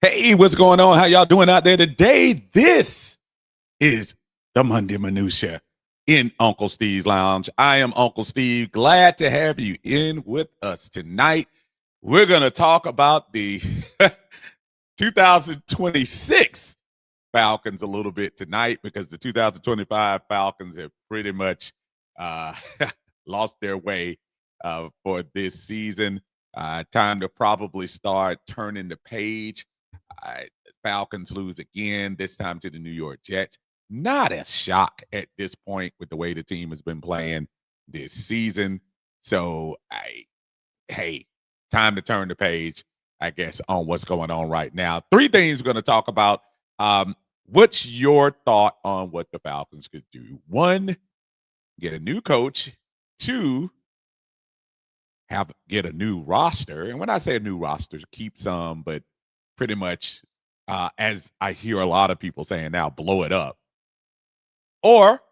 Hey, what's going on? How y'all doing out there today? This is the Monday Minutia in Uncle Steve's Lounge. I am Uncle Steve. Glad to have you in with us tonight. We're going to talk about the 2026 Falcons a little bit tonight because the 2025 Falcons have pretty much uh, lost their way for this season. Time to probably start turning the page. Falcons lose again, this time to the New York Jets. Not a shock at this point with the way the team has been playing this season. So, hey, time to turn the page, I guess, on what's going on right now. Three things we're going to talk about. What's your thought on what the Falcons could do? One, get a new coach. Two, get a new roster. And when I say a new roster, keep some, but pretty much, as I hear a lot of people saying now, blow it up. Or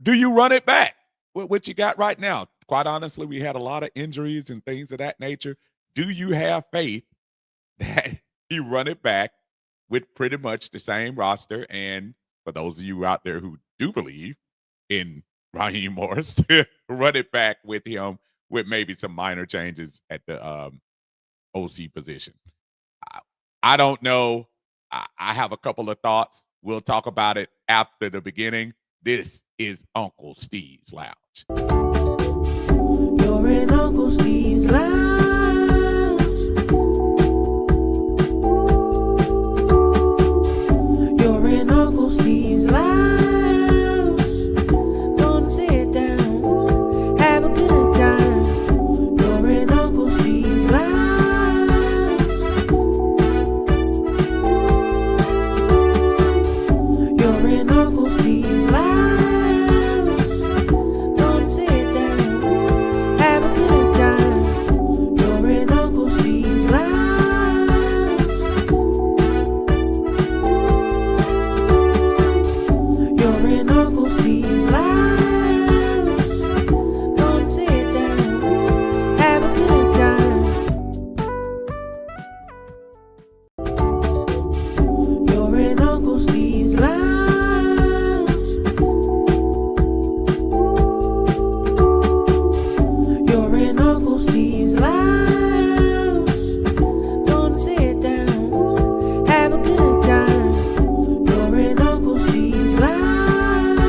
do you run it back? What you got right now? Quite honestly, we had a lot of injuries and things of that nature. Do you have faith that you run it back with pretty much the same roster? And for those of you out there who do believe in Raheem Morris, to run it back with him with maybe some minor changes at the OC position. I don't know. I have a couple of thoughts. We'll talk about it after the beginning. This is Uncle Steve's Lounge. You're in Uncle Steve's Lounge. You're in Uncle Steve's Lounge. Gonna sit down, have a good time. You're in Uncle Steve's Lounge. You're in Uncle Steve's Lounge. Gonna sit down, have a good time. You're in Uncle Steve's Lounge. You're in Uncle Steve's Lounge. Gonna sit down, have a good time. You're in Uncle Steve's Lounge. You're in Uncle Steve's Lounge. Gonna sit down, have a good time. You're in Uncle Steve's Lounge.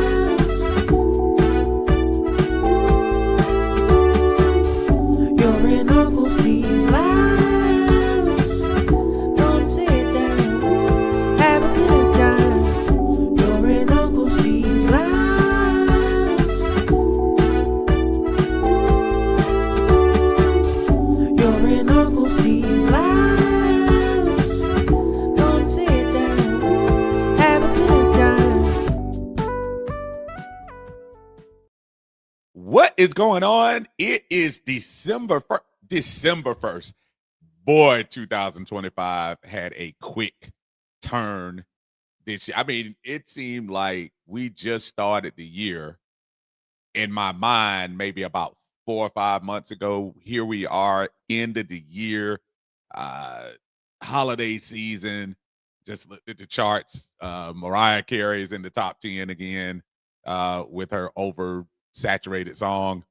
You're in Uncle Steve's Lounge. Gonna sit down, have a good time. You're in Uncle Steve's Lounge. You're in Uncle Steve's Lounge. Gonna sit down, have a good time. What is going on? It is December 1st. Boy, 2025 had a quick turn this year. I mean, it seemed like we just started the year. In my mind, maybe about 4 or 5 months ago. Here we are, end of the year, holiday season. Just looked at the charts. Mariah Carey's in the top 10 again with her oversaturated song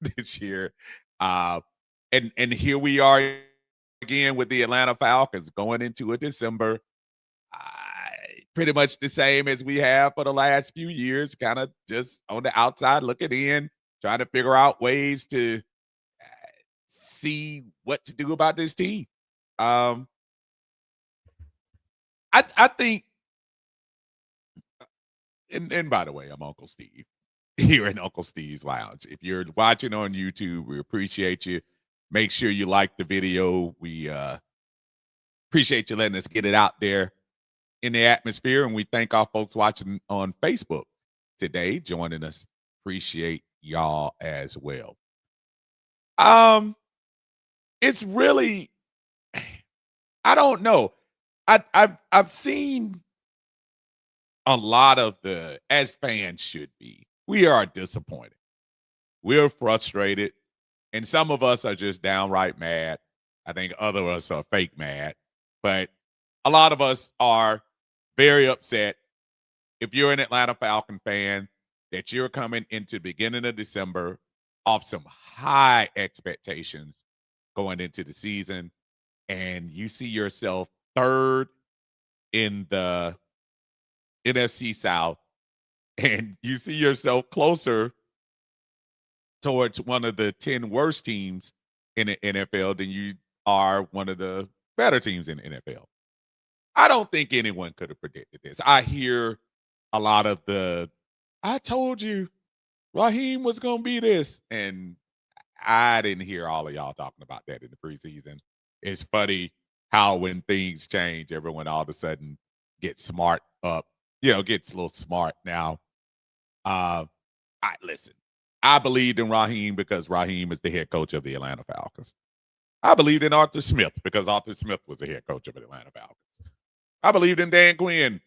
this year. And here we are again with the Atlanta Falcons going into a December. Pretty much the same as we have for the last few years, kind of just on the outside looking in, trying to figure out ways to see what to do about this team. I think, and by the way, I'm Uncle Steve here in Uncle Steve's Lounge. If you're watching on YouTube, we appreciate you. Make sure you like the video. We appreciate you letting us get it out there in the atmosphere, and we thank our folks watching on Facebook today, joining us. Appreciate y'all as well. It's really, I don't know. I've seen a lot of as fans should be. We are disappointed. We're frustrated, and some of us are just downright mad. I think other of us are fake mad, but a lot of us are very upset if you're an Atlanta Falcon fan that you're coming into the beginning of December off some high expectations going into the season, and you see yourself third in the NFC South, and you see yourself closer towards one of the 10 worst teams in the NFL than you are one of the better teams in the NFL. I don't think anyone could have predicted this. I hear a lot of I told you Raheem was going to be this. And I didn't hear all of y'all talking about that in the preseason. It's funny how when things change, everyone all of a sudden gets smart up, gets a little smart now. Listen, I believed in Raheem because Raheem is the head coach of the Atlanta Falcons. I believed in Arthur Smith because Arthur Smith was the head coach of the Atlanta Falcons. I believed in Dan Quinn,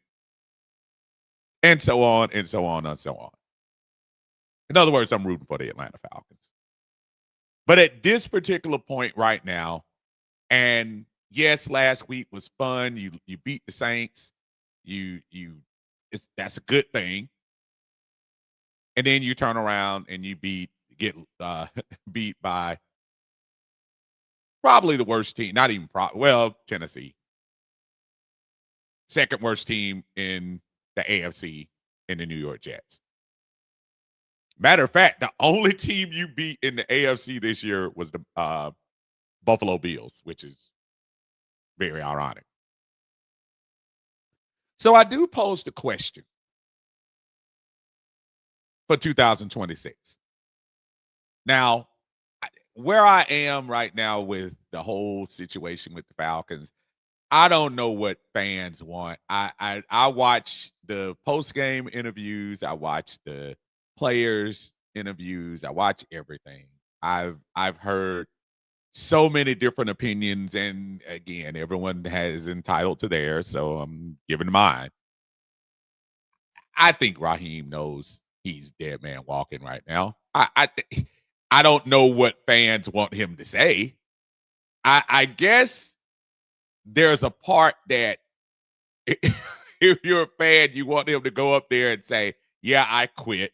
and so on, and so on, and so on. In other words, I'm rooting for the Atlanta Falcons. But at this particular point right now, and yes, last week was fun. You beat the Saints. That's a good thing. And then you turn around and you get beat by probably the worst team, not even Tennessee. Second worst team in the AFC in the New York Jets. Matter of fact, the only team you beat in the AFC this year was the Buffalo Bills, which is very ironic. So I do pose the question for 2026. Now, where I am right now with the whole situation with the Falcons, I don't know what fans want. I watch the post-game interviews. I watch the players' interviews. I watch everything. I've heard so many different opinions, and again, everyone is entitled to theirs, so I'm giving mine. I think Raheem knows he's dead man walking right now. I don't know what fans want him to say. I guess there's a part that if you're a fan, you want him to go up there and say, "Yeah, I quit.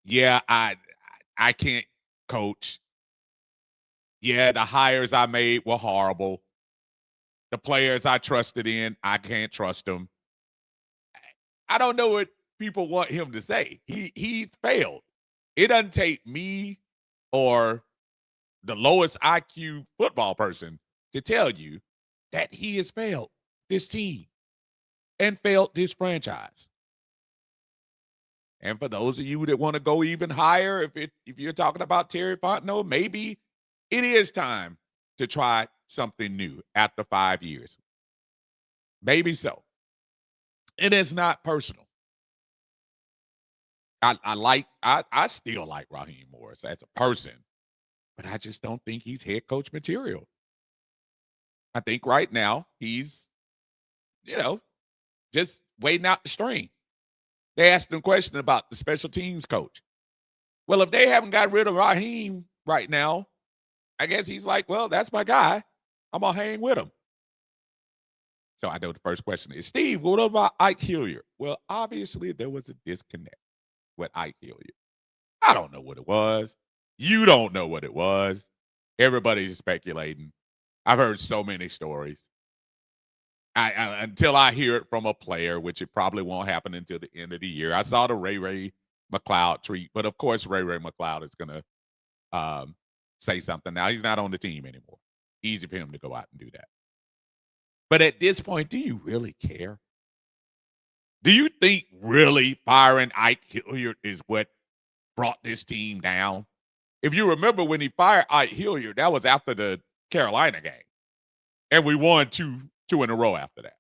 Yeah, I can't coach. Yeah, the hires I made were horrible. The players I trusted in, I can't trust them." I don't know what people want him to say. He's failed. It doesn't take me or the lowest IQ football person to tell you that he has failed this team and failed this franchise. And for those of you that want to go even higher, if you're talking about Terry Fontenot, maybe it is time to try something new after 5 years. Maybe so. It is not personal. I still like Raheem Morris as a person, but I just don't think he's head coach material. I think right now he's, just waiting out the string. They asked him a question about the special teams coach. Well, if they haven't got rid of Raheem right now, I guess he's like, well, that's my guy. I'm going to hang with him. So I know the first question is, Steve, what about Ike Hilliard? Well, obviously there was a disconnect with Ike Hilliard. I don't know what it was. You don't know what it was. Everybody's speculating. I've heard so many stories. Until I hear it from a player, which it probably won't happen until the end of the year. I saw the Ray McLeod tweet, but of course Ray McLeod is going to say something. Now he's not on the team anymore. Easy for him to go out and do that. But at this point, do you really care? Do you think really firing Ike Hilliard is what brought this team down? If you remember when he fired Ike Hilliard, that was after the Carolina game. And we won two in a row after that.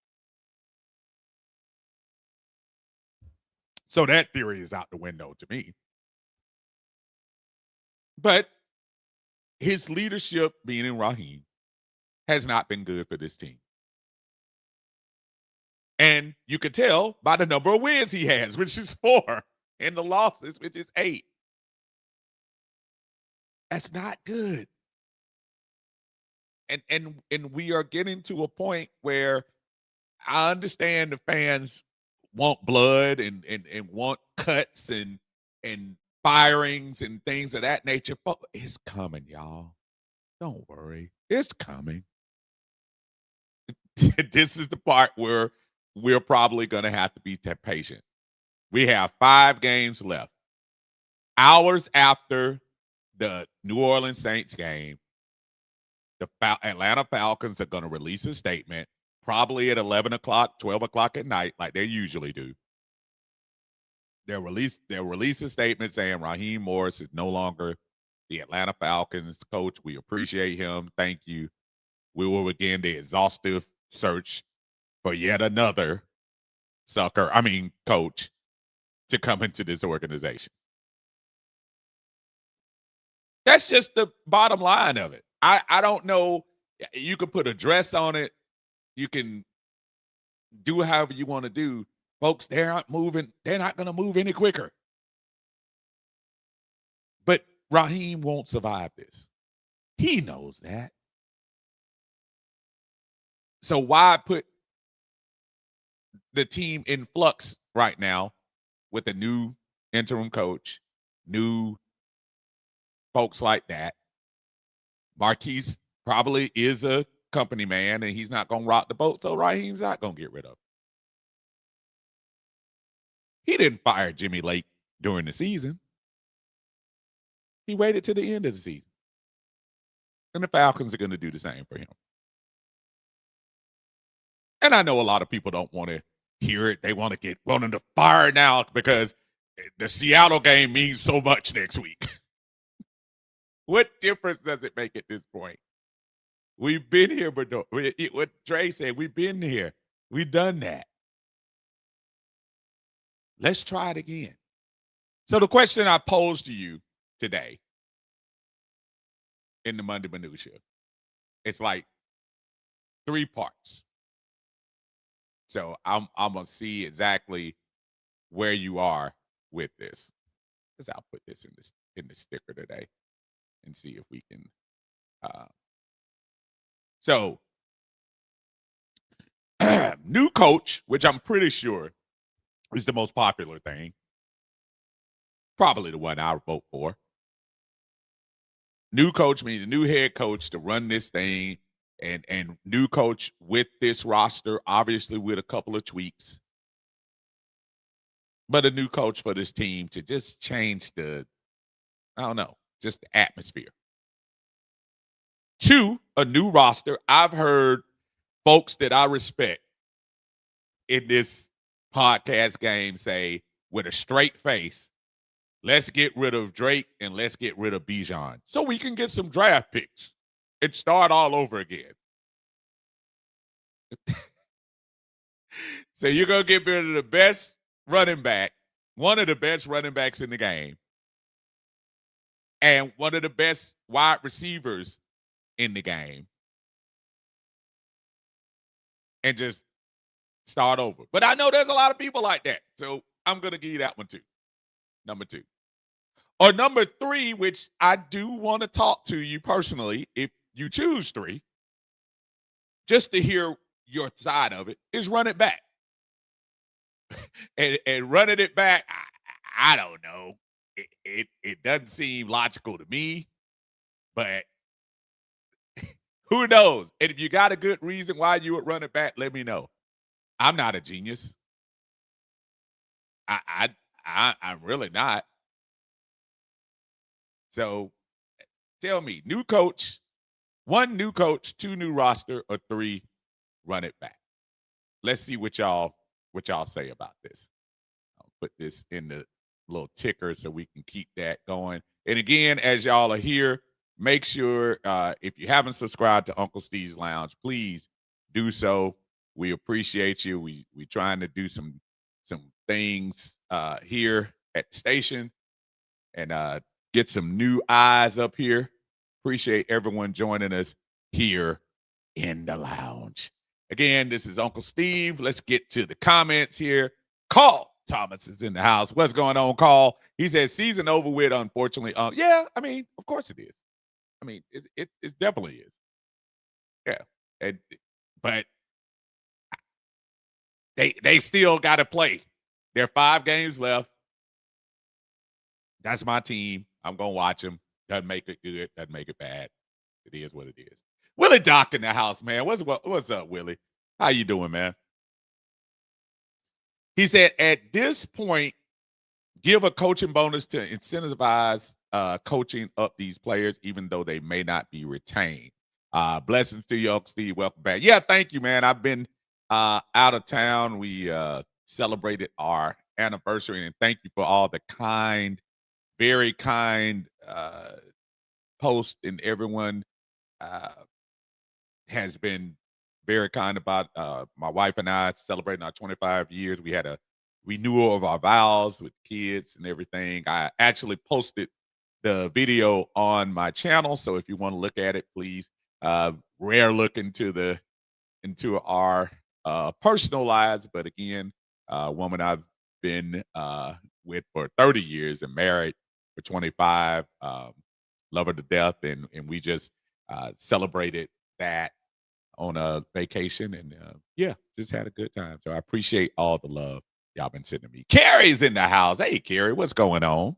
So that theory is out the window to me. But his leadership, being in Raheem, has not been good for this team. And you could tell by the number of wins he has, which is 4, and the losses, which is 8. That's not good. And we are getting to a point where I understand the fans want blood and want cuts and firings and things of that nature, but it's coming, y'all. Don't worry. It's coming. This is the part where we're probably going to have to be patient. We have 5 games left. Hours after the New Orleans Saints game, the Atlanta Falcons are going to release a statement, probably at 11 o'clock, 12 o'clock at night, like they usually do. They'll release a statement saying Raheem Morris is no longer the Atlanta Falcons coach. We appreciate him. Thank you. We will begin the exhaustive search for yet another coach to come into this organization. That's just the bottom line of it. I don't know. You can put a dress on it. You can do however you want to do. Folks, they aren't moving. They're not going to move any quicker. But Raheem won't survive this. He knows that. So why put the team in flux right now with a new interim coach, new folks like that? Marquise probably is a company man, and he's not going to rock the boat, so Raheem's not going to get rid of him. He didn't fire Jimmy Lake during the season. He waited to the end of the season. And the Falcons are going to do the same for him. And I know a lot of people don't want to hear it. They want him to fire now because the Seattle game means so much next week. What difference does it make at this point? We've been here, but what Dre said, we've been here. We've done that. Let's try it again. So the question I posed to you today in the Monday Minutia, it's like 3 parts. So I'm gonna see exactly where you are with this. Because I'll put this in the sticker today and see if we can. So new coach, which I'm pretty sure is the most popular thing. Probably the one I vote for. New coach means a new head coach to run this thing, and new coach with this roster, obviously with a couple of tweaks. But a new coach for this team to just change just the atmosphere. 2, a new roster. I've heard folks that I respect in this podcast game say with a straight face, let's get rid of Drake and let's get rid of Bijan so we can get some draft picks and start all over again. So you're going to get rid of the best running back, one of the best running backs in the game, and one of the best wide receivers in the game, and just start over. But I know there's a lot of people like that, so I'm going to give you that one too. Number 2. Or number 3, which I do want to talk to you personally, if you choose 3, just to hear your side of it, is run it back. and running it back, I don't know. It doesn't seem logical to me, but who knows? And if you got a good reason why you would run it back, let me know. I'm not a genius. I'm really not. So tell me, new coach, 1 new coach, 2 new roster, or 3 run it back. Let's see what y'all say about this. I'll put this in the little ticker so we can keep that going. And again, as y'all are here, make sure if you haven't subscribed to Uncle Steve's Lounge, please do so. We appreciate you. We trying to do some things here at the station and get some new eyes up here. Appreciate everyone joining us here in the lounge. Again, this is Uncle Steve. Let's get to the comments here. Carl Thomas is in the house. What's going on, Carl? He said season over with, unfortunately. Yeah, I mean, of course it is. I mean, it definitely is. Yeah. But They still got to play. There are 5 games left. That's my team. I'm gonna watch them. Doesn't make it good. Doesn't make it bad. It is what it is. Willie Doc in the house, man. What's up, Willie? How you doing, man? He said, at this point, give a coaching bonus to incentivize coaching up these players, even though they may not be retained. Blessings to you, Uncle Steve. Welcome back. Yeah, thank you, man. I've been out of town. We celebrated our anniversary, and thank you for all the kind, very kind posts, and everyone has been very kind about my wife and I celebrating our 25 years. We had a renewal of our vows with kids and everything. I actually posted the video on my channel, so if you want to look at it, please. Rare look into our personal lives, but again, a woman I've been with for 30 years and married for 25. Love her to death, and we just celebrated that on a vacation, and yeah, just had a good time. So I appreciate all the love y'all been sending me. Carrie's in the house. Hey, Carrie, what's going on?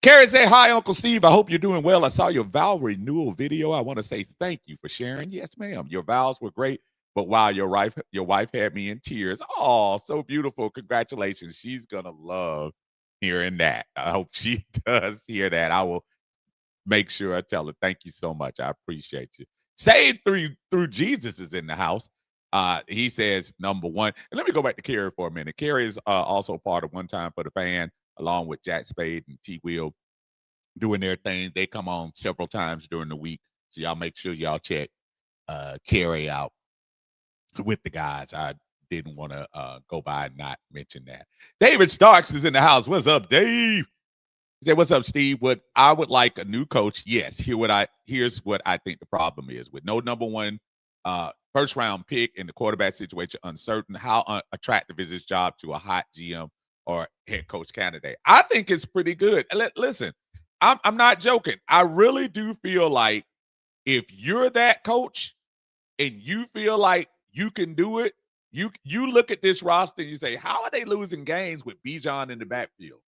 Carrie said, hi, Uncle Steve. I hope you're doing well. I saw your vow renewal video. I want to say thank you for sharing. Yes, ma'am. Your vows were great, but wow, your wife had me in tears. Oh, so beautiful. Congratulations. She's gonna love hearing that. I hope she does hear that. I will make sure I tell her. Thank you so much. I appreciate you. Saved through Jesus is in the house. He says, number one. And let me go back to Carrie for a minute. Carrie is also part of One Time for the Fan, along with Jack Spade and T Will doing their thing. They come on several times during the week. So y'all make sure y'all check Carrie out with the guys. I didn't want to go by and not mention that. David Starks is in the house. What's up, Dave? He said, what's up, Steve? What I would like a new coach. Yes, here's what I think the problem is. With no number one first round pick in the quarterback situation uncertain, how attractive is this job to a hot GM or head coach candidate? I think it's pretty good. Listen, I'm not joking. I really do feel like if you're that coach and you feel like you can do it, you look at this roster and you say, how are they losing games with Bijan in the backfield?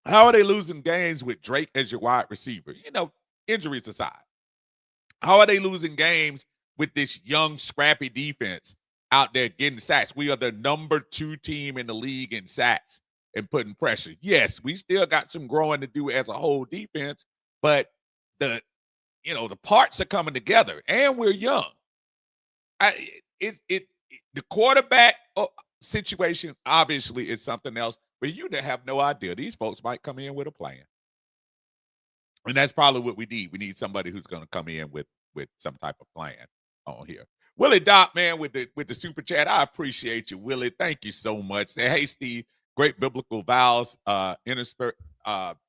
How are they losing games with Drake as your wide receiver? You know, injuries aside. How are they losing games with this young, scrappy defense out there getting sacks? We are the number 2 team in the league in sacks and putting pressure. Yes, we still got some growing to do as a whole defense, but the parts are coming together, and we're young. The quarterback situation obviously is something else, but you have no idea. These folks might come in with a plan. And that's probably what we need. We need somebody who's going to come in with some type of plan on here. Willie Doc, man, with the super chat. I appreciate you, Willie. Thank you so much. Say, hey, Steve, great biblical vows interspersed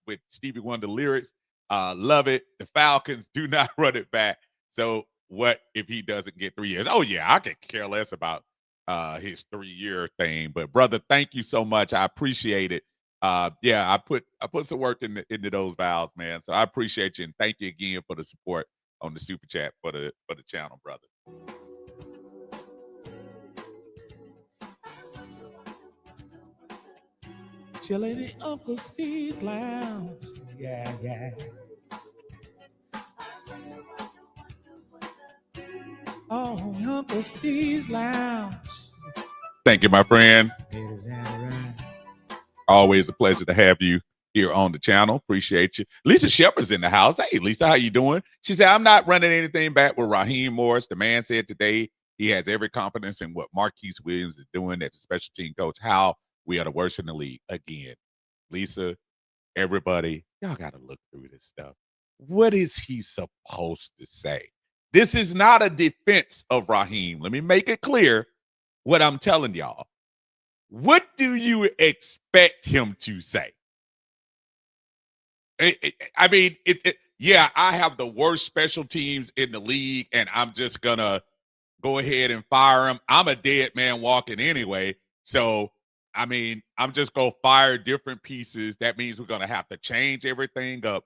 with Stevie Wonder lyrics. Love it. The Falcons do not run it back. So what if he doesn't get 3 years? Oh, yeah, I could care less about his 3-year thing. But brother, thank you so much. I appreciate it. Yeah, I put some work into those vows, man. So I appreciate you, and thank you again for the support on the super chat for the channel, brother. Chilling in Uncle Steve's lounge. Yeah, yeah. Oh, Uncle Steve's lounge. Thank you, my friend. Always a pleasure to have you here on the channel. Appreciate you. Lisa Shepard's in the house. Hey, Lisa, how you doing? She said, I'm not running anything back with Raheem Morris. The man said today he has every confidence in what Marquise Williams is doing as a special team coach, how we are the worst in the league again. Lisa, everybody, y'all got to look through this stuff. What is he supposed to say? This is not a defense of Raheem. Let me make it clear what I'm telling y'all. What do you expect him to say? I mean, yeah, I have the worst special teams in the league, and I'm just going to go ahead and fire him. I'm a dead man walking anyway. So, I mean, I'm just going to fire different pieces. That means we're going to have to change everything up.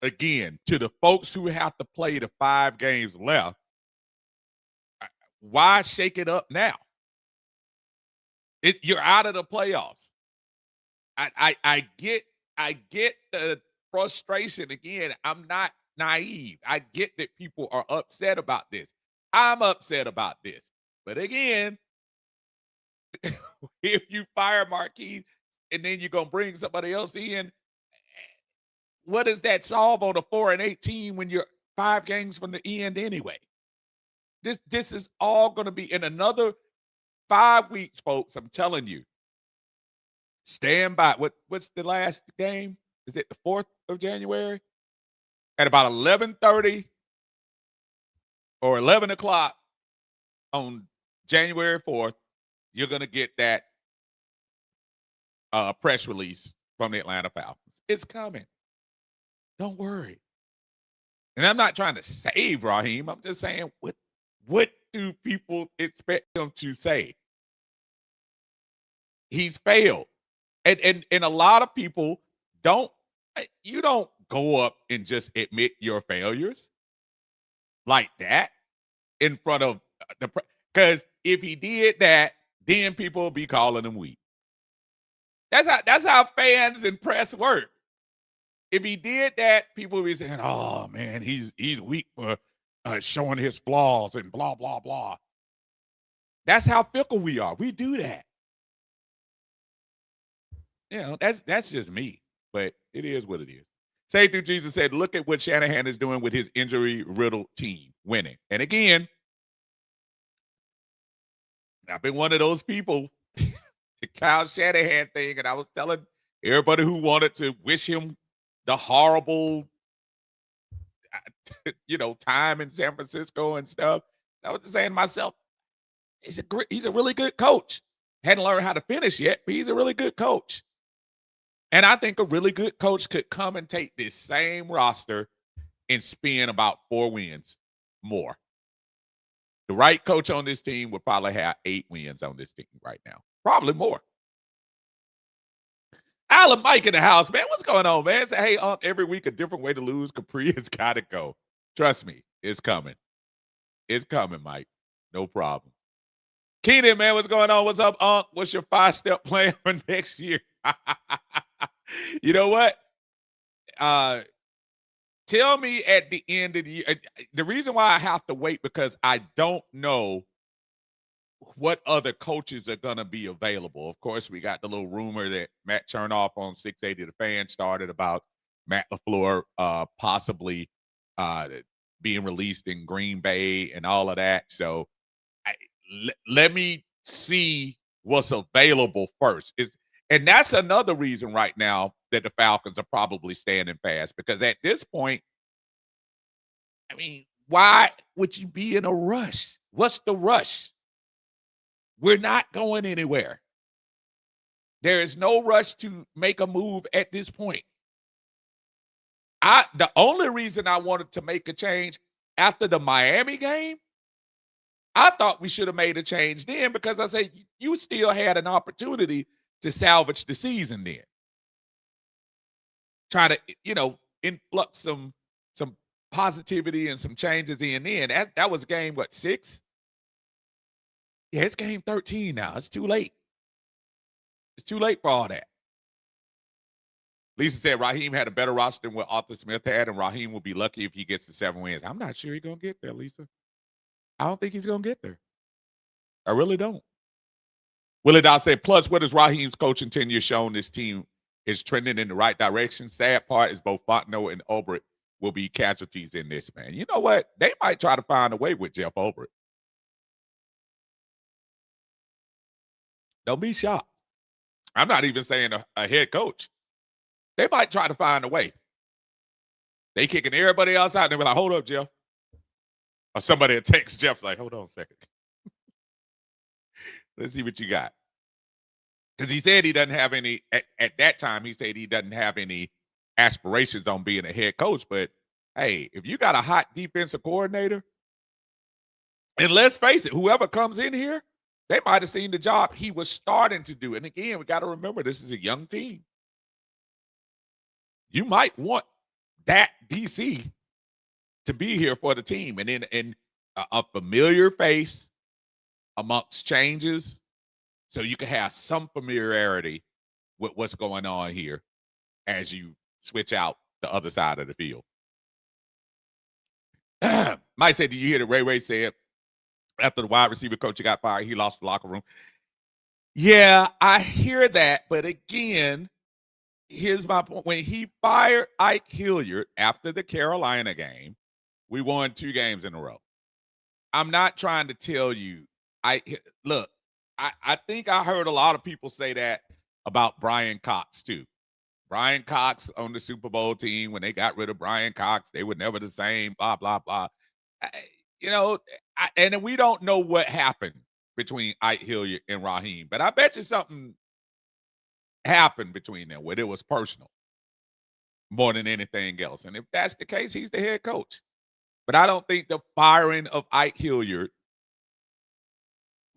Again, to the folks who have to play the 5 games left, why shake it up now? You're out of the playoffs. I get the frustration again. I'm not naive. I get that people are upset about this. I'm upset about this. But again, if you fire Marquise and then you're gonna bring somebody else in, what does that solve on a 4-18 when you're 5 games from the end anyway? This is all gonna be in another 5 weeks, folks. I'm telling you. Stand by. What's the last game? Is it the 4th of January? At about 11:30 or 11 o'clock on January 4th, you're gonna get that press release from the Atlanta Falcons. It's coming. Don't worry. And I'm not trying to save Raheem. I'm just saying, what do people expect him to say? He's failed. And a lot of people don't go up and just admit your failures like that in front of because if he did that, then people will be calling him weak. That's how fans and press work. If he did that, people would be saying, "Oh man, he's weak for showing his flaws and blah blah blah." That's how fickle we are. We do that. That's just me, but it is what it is. Say through Jesus said, look at what Shanahan is doing with his injury-riddled team, winning. And again, I've been one of those people, the Kyle Shanahan thing, and I was telling everybody who wanted to wish him the horrible, time in San Francisco and stuff. I was just saying to myself, he's a really good coach. Hadn't learned how to finish yet, but he's a really good coach. And I think a really good coach could come and take this same roster and spin about 4 wins more. The right coach on this team would probably have 8 wins on this team right now. Probably more. Alan Mike in the house, man. What's going on, man? Say, hey, every week a different way to lose. Capri has got to go. Trust me, it's coming. It's coming, Mike. No problem. Keenan, man, what's going on? What's up, Unc? What's your 5-step plan for next year? You know what? Tell me at the end of the year. The reason why I have to wait because I don't know what other coaches are going to be available. Of course, we got the little rumor that Matt Chernoff on 680 The Fan started about Matt LaFleur possibly being released in Green Bay and all of that. So let me see what's available first. And that's another reason right now that the Falcons are probably standing fast because at this point, I mean, why would you be in a rush? What's the rush? We're not going anywhere. There is no rush to make a move at this point. The only reason I wanted to make a change after the Miami game, I thought we should have made a change then because I said you still had an opportunity to salvage the season then. Try to, influx some positivity and some changes in then. That was game, 6? Yeah, it's game 13 now. It's too late. It's too late for all that. Lisa said Raheem had a better roster than what Arthur Smith had, and Raheem will be lucky if he gets to 7 wins. I'm not sure he's going to get there, Lisa. I don't think he's going to get there. I really don't. Willie Dow said, plus, what has Raheem's coaching tenure shown this team is trending in the right direction? Sad part is both Fontenot and Ulbrich will be casualties in this, man. You know what? They might try to find a way with Jeff Ulbrich. Don't be shocked. I'm not even saying a head coach. They might try to find a way. They kicking everybody else out, and they're like, hold up, Jeff. Or somebody that texts Jeff's like, hold on a second. Let's see what you got. Because he said he doesn't have any, at that time, he said he doesn't have any aspirations on being a head coach. But, hey, if you got a hot defensive coordinator, and let's face it, whoever comes in here, they might have seen the job he was starting to do. And, again, we got to remember this is a young team. You might want that DC to be here for the team. And then a familiar face amongst changes so you can have some familiarity with what's going on here as you switch out the other side of the field. Mike said, did you hear that Ray said after the wide receiver coach got fired, he lost the locker room? Yeah, I hear that. But again, here's my point. When he fired Ike Hilliard after the Carolina game, we won 2 games in a row. I'm not trying to tell you. I think I heard a lot of people say that about Brian Cox too. Brian Cox on the Super Bowl team, when they got rid of Brian Cox, they were never the same, blah, blah, blah. And we don't know what happened between Ike Hilliard and Raheem, but I bet you something happened between them where it was personal more than anything else. And if that's the case, he's the head coach. But I don't think the firing of Ike Hilliard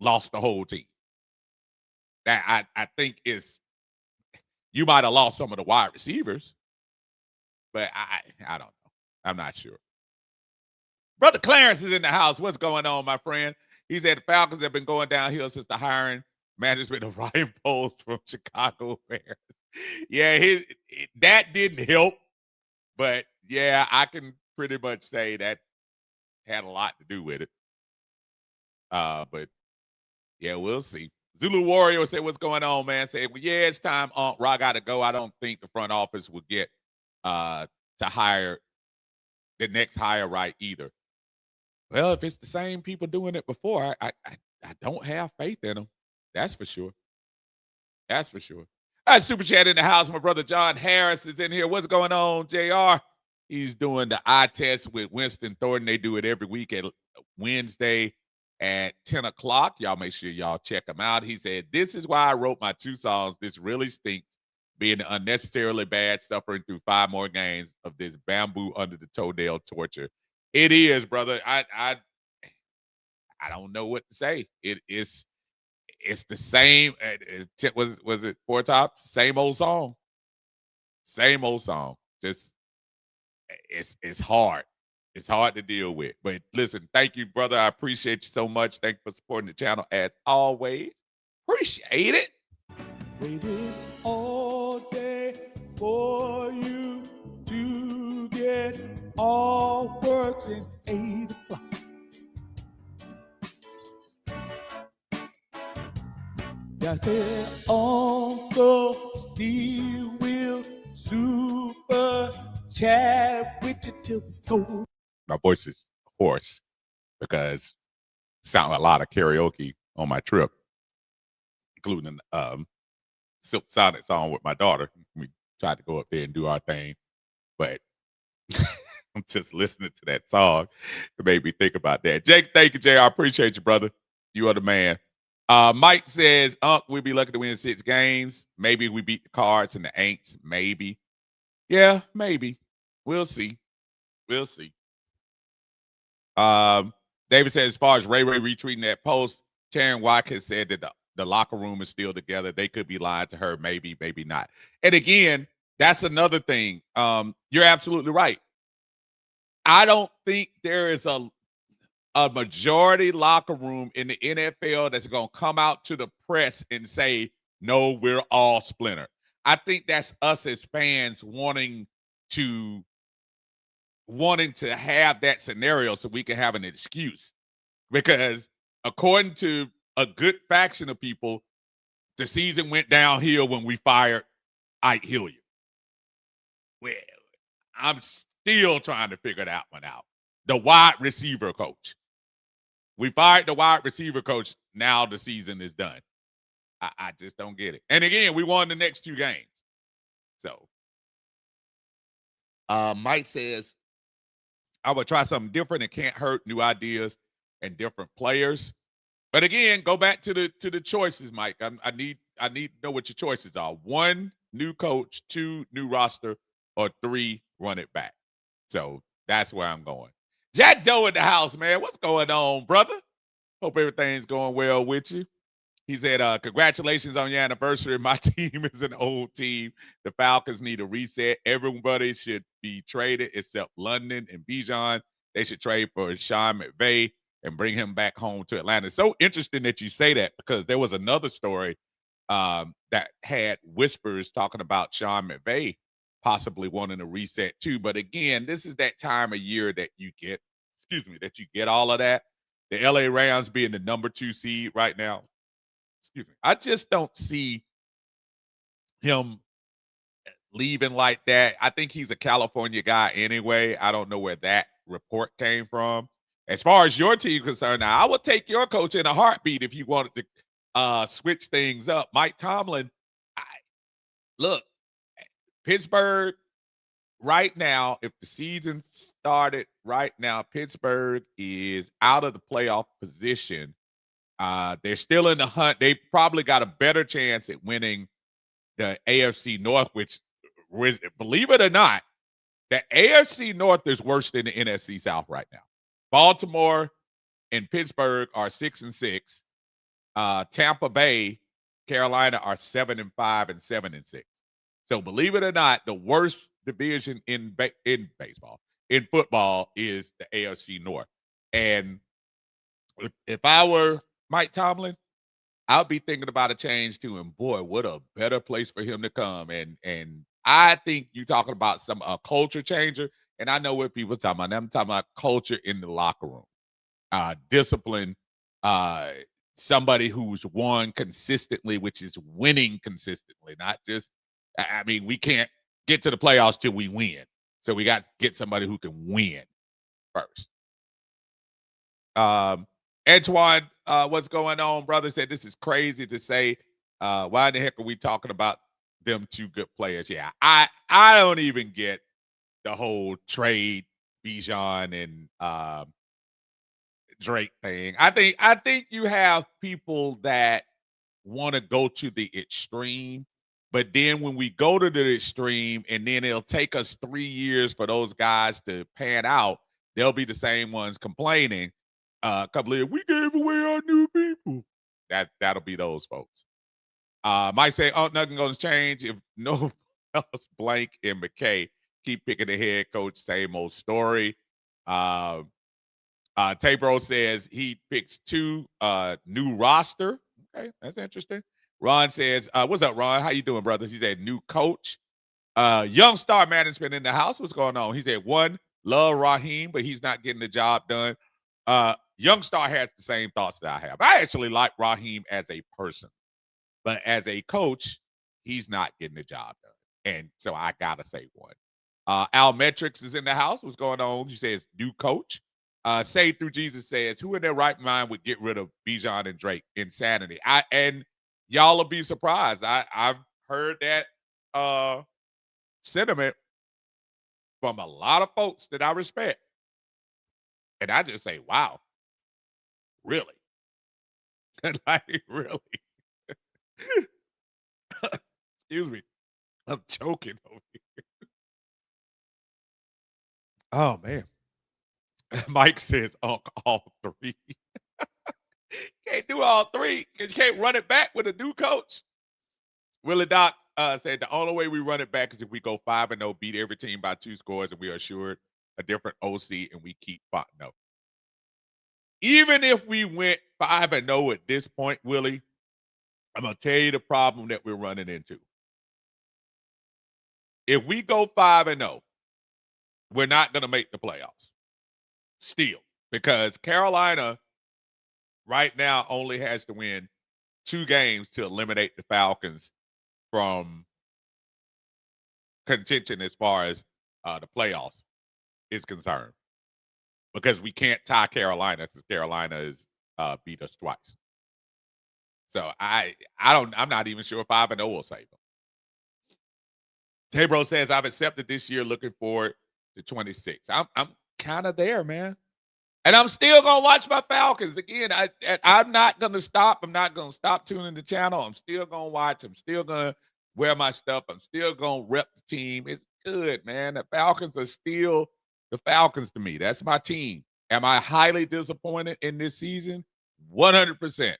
lost the whole team. That I think is, you might have lost some of the wide receivers, but I don't know. I'm not sure. Brother Clarence is in the house. What's going on, my friend? He said the Falcons have been going downhill since the hiring management of Ryan Poles from Chicago Bears. Yeah, that didn't help. But, yeah, I can pretty much say that had a lot to do with it. But, yeah, we'll see. Zulu Warrior said, what's going on, man? Said, well, yeah, it's time Ra got to go. I don't think the front office will get to hire the next hire right either. Well, if it's the same people doing it before, I don't have faith in them. That's for sure. That's for sure. All right, Super Chat in the house. My brother John Harris is in here. What's going on, JR? He's doing the eye test with Winston Thornton. They do it every week at Wednesday at 10 o'clock. Y'all make sure y'all check him out. He said, this is why I wrote my 2 songs. This really stinks. Being unnecessarily bad, suffering through 5 more games of this bamboo under the toenail torture. It is, brother. I don't know what to say. It's the same. Was it 4 Tops? Same old song. Same old song. Just it's hard. It's hard to deal with. But listen, thank you, brother. I appreciate you so much. Thank you for supporting the channel as always. Appreciate it. Waited all day for you to get all works in 8 o'clock. Got your Uncle Steve will super chat with you till we go. My voice is hoarse because I sound a lot of karaoke on my trip, including Silk Sonic song with my daughter. We tried to go up there and do our thing, but I'm just listening to that song. It made me think about that. Jake, thank you, Jay. I appreciate you, brother. You are the man. Mike says, we'll be lucky to win 6 games. Maybe we beat the Cards and the Aints. Maybe. Yeah, maybe. We'll see. We'll see. David says, as far as Ray retweeting that post, Taryn Watkins said that the locker room is still together. They could be lying to her. Maybe, maybe not. And again, that's another thing. You're absolutely right. I don't think there is a majority locker room in the NFL that's going to come out to the press and say, no, we're all splintered. I think that's us as fans wanting to have that scenario so we can have an excuse. Because according to a good faction of people, the season went downhill when we fired Ike Hilliard. Well, I'm still trying to figure that one out. The wide receiver coach. We fired the wide receiver coach. Now the season is done. I just don't get it. And again, we won the next 2 games. So Mike says, I would try something different. It can't hurt. New ideas and different players. But again, go back to the choices, Mike. I need to know what your choices are. 1, new coach. 2, new roster. Or 3, run it back. So that's where I'm going. Jack Doe in the house, man. What's going on, brother? Hope everything's going well with you. He said, congratulations on your anniversary. My team is an old team. The Falcons need a reset. Everybody should be traded except London and Bijan. They should trade for Sean McVay. and bring him back home to Atlanta. It's so interesting that you say that because there was another story that had whispers talking about Sean McVay possibly wanting to reset too. But again, this is that time of year that you get, that you get all of that. The LA Rams being the number 2 seed right now. I just don't see him leaving like that. I think he's a California guy anyway. I don't know where that report came from. As far as your team concerned, now I would take your coach in a heartbeat if you wanted to switch things up. Mike Tomlin, look, Pittsburgh right now, if the season started right now, Pittsburgh is out of the playoff position. They're still in the hunt. They probably got a better chance at winning the AFC North, which, believe it or not, the AFC North is worse than the NFC South right now. Baltimore and Pittsburgh are 6-6. Tampa Bay, Carolina are 7-5 and 7-6. So believe it or not, the worst division in baseball, in football, is the AFC North. And if I were Mike Tomlin, I'll be thinking about a change too. And boy, what a better place for him to come. And I think you're talking about a culture changer. And I know what people are talking about. I'm talking about culture in the locker room, discipline, somebody who's won consistently, which is winning consistently, not just. I mean, we can't get to the playoffs till we win. So we got to get somebody who can win first. Antoine, what's going on? Brother said this is crazy to say. Why in the heck are we talking about them 2 good players? Yeah, I don't even get the whole trade Bijan and Drake thing. I think you have people that want to go to the extreme, but then when we go to the extreme and then it'll take us 3 years for those guys to pan out, they'll be the same ones complaining. A couple of years, we gave away our new people. That'll be those folks. Might say, oh, nothing gonna change if no else. Blank and McKay keep picking the head coach, same old story. Tabro says he picks 2 new roster. Okay, that's interesting. Ron says, what's up, Ron? How you doing, brothers? He said, new coach. Young Star Management in the house. What's going on? He said, 1, love Raheem, but he's not getting the job done. Young Star has the same thoughts that I have. I actually like Raheem as a person, but as a coach, he's not getting the job done. And so I got to say 1. Al Metrics is in the house. What's going on? He says, new coach. Say Through Jesus says, who in their right mind would get rid of Bijan and Drake? Insanity. And y'all will be surprised. I've heard that sentiment from a lot of folks that I respect. And I just say, wow, really? Like, really? Excuse me. I'm choking over here. Oh, man. Mike says, all 3. Can't do all 3 because you can't run it back with a new coach. Willie Doc said the only way we run it back is if we go 5-0, beat every team by 2 scores, and we are assured a different OC, and we keep no. Even if we went 5-0 at this point, Willie, I'm gonna tell you the problem that we're running into. If we go 5-0, we're not gonna make the playoffs. Still, because Carolina right now only has to win 2 games to eliminate the Falcons from contention as far as the playoffs is concerned. Because we can't tie Carolina because Carolina has beat us twice. So I'm not even sure 5-0 will save them. Tabro says, I've accepted this year, looking forward to 26. I'm kind of there, man. And I'm still going to watch my Falcons. Again, I'm not going to stop. I'm not going to stop tuning the channel. I'm still going to watch. I'm still going to wear my stuff. I'm still going to rep the team. It's good, man. The Falcons are still the Falcons to me. That's my team. Am I highly disappointed in this season? 100%.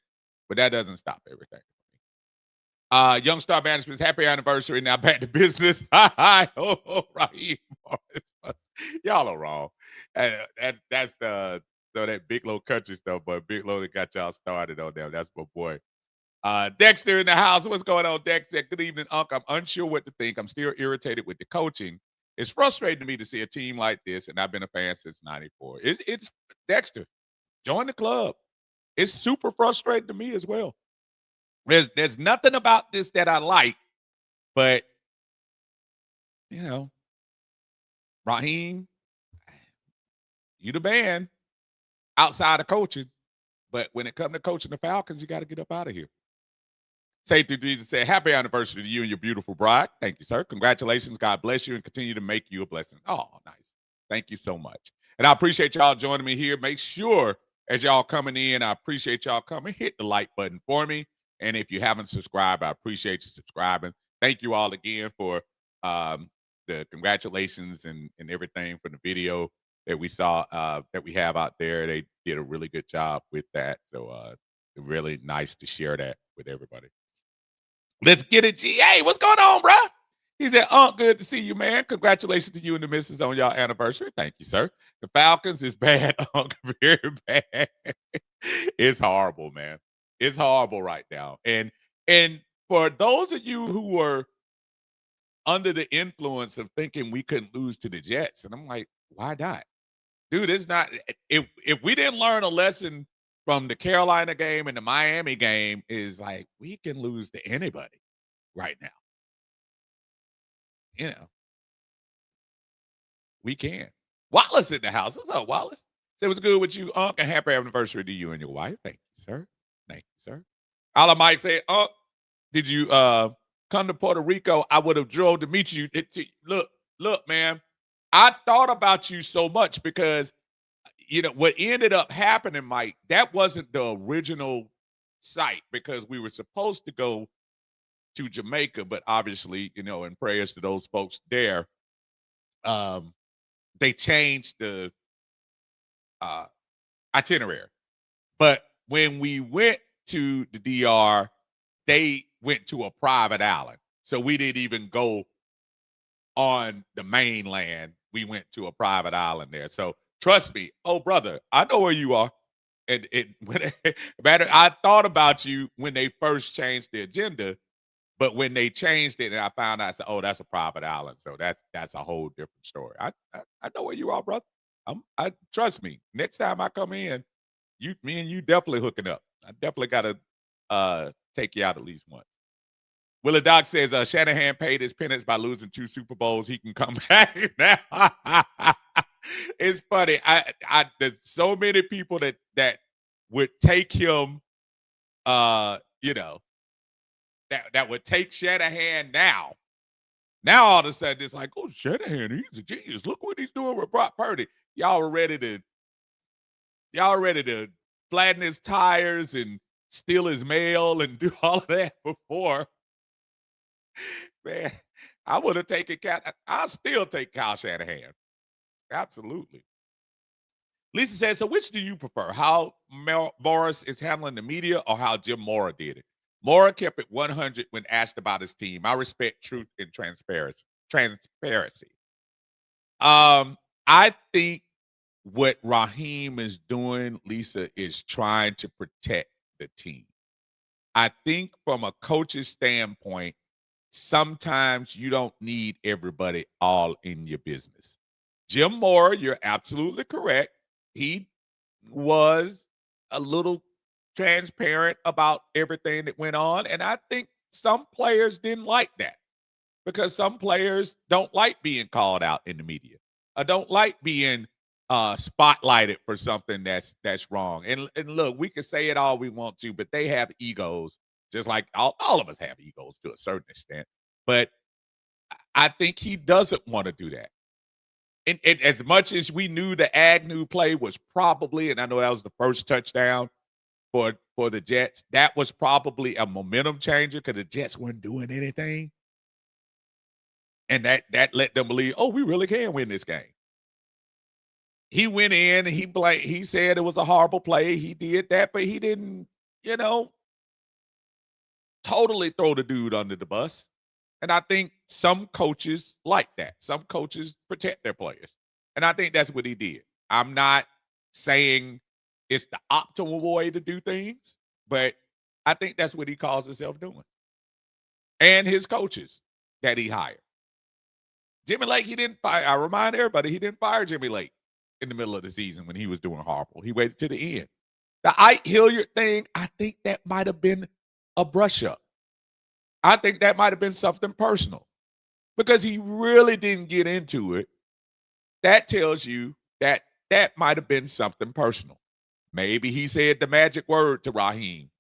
But that doesn't stop everything. Young Star Management's happy anniversary. Now back to business. Hi, Raheem Morris. Y'all are wrong. That's the some of that Big Low country stuff, but Big Low that got y'all started on them. That's my boy. Dexter in the house. What's going on, Dexter? Good evening, Unc. I'm unsure what to think. I'm still irritated with the coaching. It's frustrating to me to see a team like this, and I've been a fan since '94. It's Dexter. Join the club. It's super frustrating to me as well. There's nothing about this that I like, but you know, Raheem, you the man outside of coaching. But when it comes to coaching the Falcons, you got to get up out of here. Say through Jesus said, happy anniversary to you and your beautiful bride. Thank you, sir. Congratulations. God bless you and continue to make you a blessing. Oh, nice. Thank you so much. And I appreciate y'all joining me here. Make sure as y'all coming in, I appreciate y'all coming. Hit the like button for me. And if you haven't subscribed, I appreciate you subscribing. Thank you all again for the congratulations and everything from the video that we saw that we have out there. They did a really good job with that. So really nice to share that with everybody. Let's get it, GA. What's going on, bro? He said, good to see you, man. Congratulations to you and the missus on your anniversary. Thank you, sir. The Falcons is bad, very bad. It's horrible, man. It's horrible right now. And for those of you who were under the influence of thinking we couldn't lose to the Jets, and I'm like, why not? Dude, it's not. If we didn't learn a lesson from the Carolina game and the Miami game, is like we can lose to anybody right now. You know, we can. Wallace in the house. What's up, Wallace? Say what's good with you, Unc, and happy anniversary to you and your wife. Thank you, sir. Thank you, sir. Alla Mike said, Unc, did you come to Puerto Rico? I would have drove to meet you. Look, man. I thought about you so much because, you know, what ended up happening, Mike, that wasn't the original site because we were supposed to go to Jamaica, but obviously, you know, in prayers to those folks there, they changed the itinerary. But when we went to the DR, they went to a private island. So we didn't even go on the mainland. We went to a private island there. So trust me, oh brother, I know where you are. And I thought about you when they first changed the agenda, but when they changed it and I found out, I said, oh, that's a private island. So that's a whole different story. I know where you are, brother. I trust me. Next time I come in, me and you definitely hooking up. I definitely gotta take you out at least once. Willa Doc says Shanahan paid his penance by losing 2 Super Bowls. He can come back now. It's funny. There's so many people that would take him, you know, that would take Shanahan now. Now all of a sudden it's like, oh, Shanahan, he's a genius. Look what he's doing with Brock Purdy. Y'all are ready to flatten his tires and steal his mail and do all of that before. Man, I would have taken I'll still take Kyle Shanahan. Absolutely. Lisa says, so which do you prefer? How Morris is handling the media or how Jim Mora did it? Mora kept it 100 when asked about his team. I respect truth and transparency. I think what Raheem is doing, Lisa, is trying to protect the team. I think from a coach's standpoint, sometimes you don't need everybody all in your business. Jim Mora, you're absolutely correct. He was a little transparent about everything that went on. And I think some players didn't like that because some players don't like being called out in the media. I don't like being spotlighted for something that's wrong. And look, we can say it all we want to, but they have egos, just like all of us have egos to a certain extent. But I think he doesn't want to do that. And as much as we knew the Agnew play was probably, and I know that was the first touchdown for the Jets, that was probably a momentum changer because the Jets weren't doing anything. And that let them believe, oh, we really can win this game. He went in and he said it was a horrible play. He did that, but he didn't, totally throw the dude under the bus. And I think some coaches like that. Some coaches protect their players. And I think that's what he did. I'm not saying it's the optimal way to do things, but I think that's what he calls himself doing. And his coaches that he hired. Jimmy Lake, he didn't fire. I remind everybody, he didn't fire Jimmy Lake in the middle of the season when he was doing horrible. He waited to the end. The Ike Hilliard thing, I think that might have been a brush up. I think that might have been something personal because he really didn't get into it. That tells you that that might have been something personal. Maybe he said the magic word to Raheem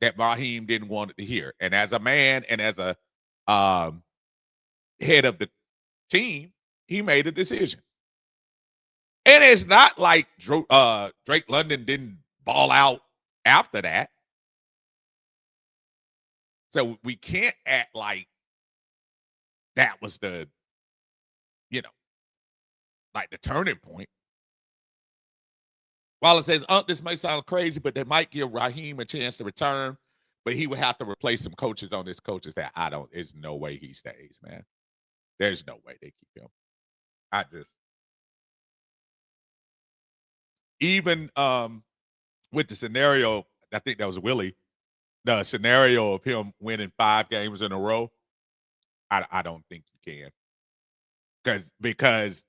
that Raheem didn't want it to hear. And as a man and as a head of the team, he made a decision. And it's not like Drake London didn't ball out after that. So we can't act like that was the, like the turning point. While it says, this may sound crazy, but they might give Raheem a chance to return, but he would have to replace some coaches on his coaches that there's no way he stays, man. There's no way they keep him. Even with the scenario, I think that was Willie, the scenario of him winning 5 games in a row, I don't think you can. Because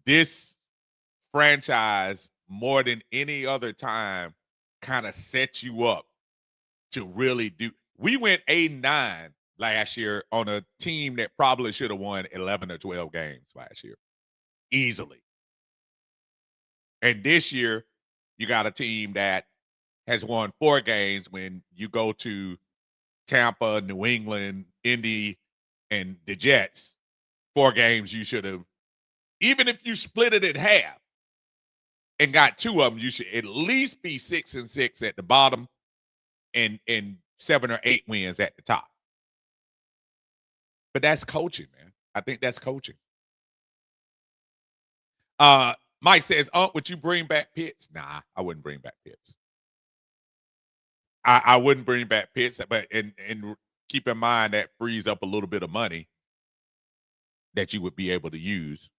this franchise, more than any other time, kind of sets you up to really do. We went 8-9 last year on a team that probably should have won 11 or 12 games last year. Easily. And this year, you got a team that has won 4 games when you go to Tampa, New England, Indy, and the Jets. 4 games you should have, even if you split it in half and got 2 of them, you should at least be 6-6 at the bottom and 7 or 8 wins at the top. But that's coaching, man. I think that's coaching. Mike says, would you bring back Pitts? Nah, I wouldn't bring back Pitts. I wouldn't bring back Pitts, but and keep in mind that frees up a little bit of money that you would be able to use.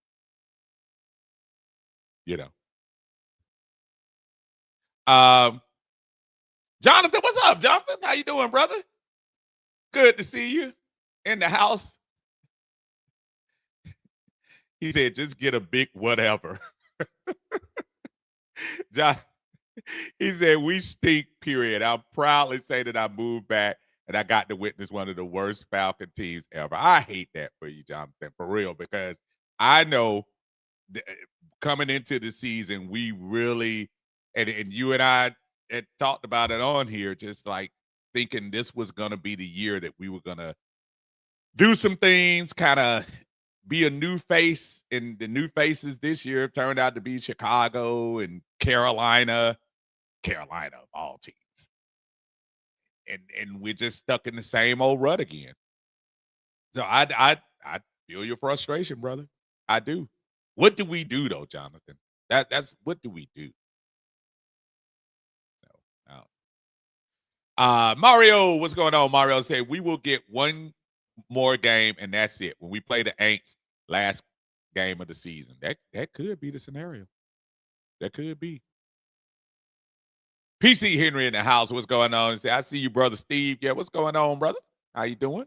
Jonathan, what's up, Jonathan? How you doing, brother? Good to see you in the house. He said, just get a big whatever. John, he said, we stink, period. I'll proudly say that I moved back and I got to witness one of the worst Falcon teams ever. I hate that for you, Jonathan, for real, because I know coming into the season, we really, and you and I had talked about it on here, just like thinking this was going to be the year that we were going to do some things, kind of be a new face, and the new faces this year turned out to be Chicago and Carolina of all teams. And we're just stuck in the same old rut again. So I feel your frustration, brother. I do. What do we do though, Jonathan? That's what do we do? Mario, what's going on? Mario said we will get one more game and that's it. When we play the Aints last game of the season. That could be the scenario. That could be. PC Henry in the house. What's going on? He said, I see you, brother Steve. Yeah, what's going on, brother? How you doing?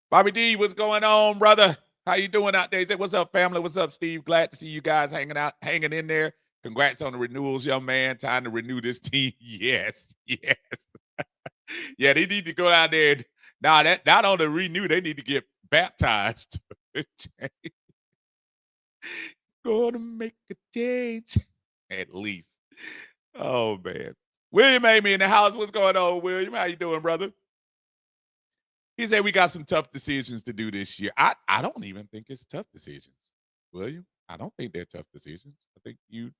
Bobby D, what's going on, brother? How you doing out there? He said, what's up, family? What's up, Steve? Glad to see you guys hanging in there. Congrats on the renewals, young man. Time to renew this team. Yes. Yeah, they need to go out there. That not only renew, they need to get baptized. Gonna make a change. At least. Oh, man. William Amy in the house. What's going on, William? How you doing, brother? He said we got some tough decisions to do this year. I don't even think it's tough decisions, William. I don't think they're tough decisions. I think you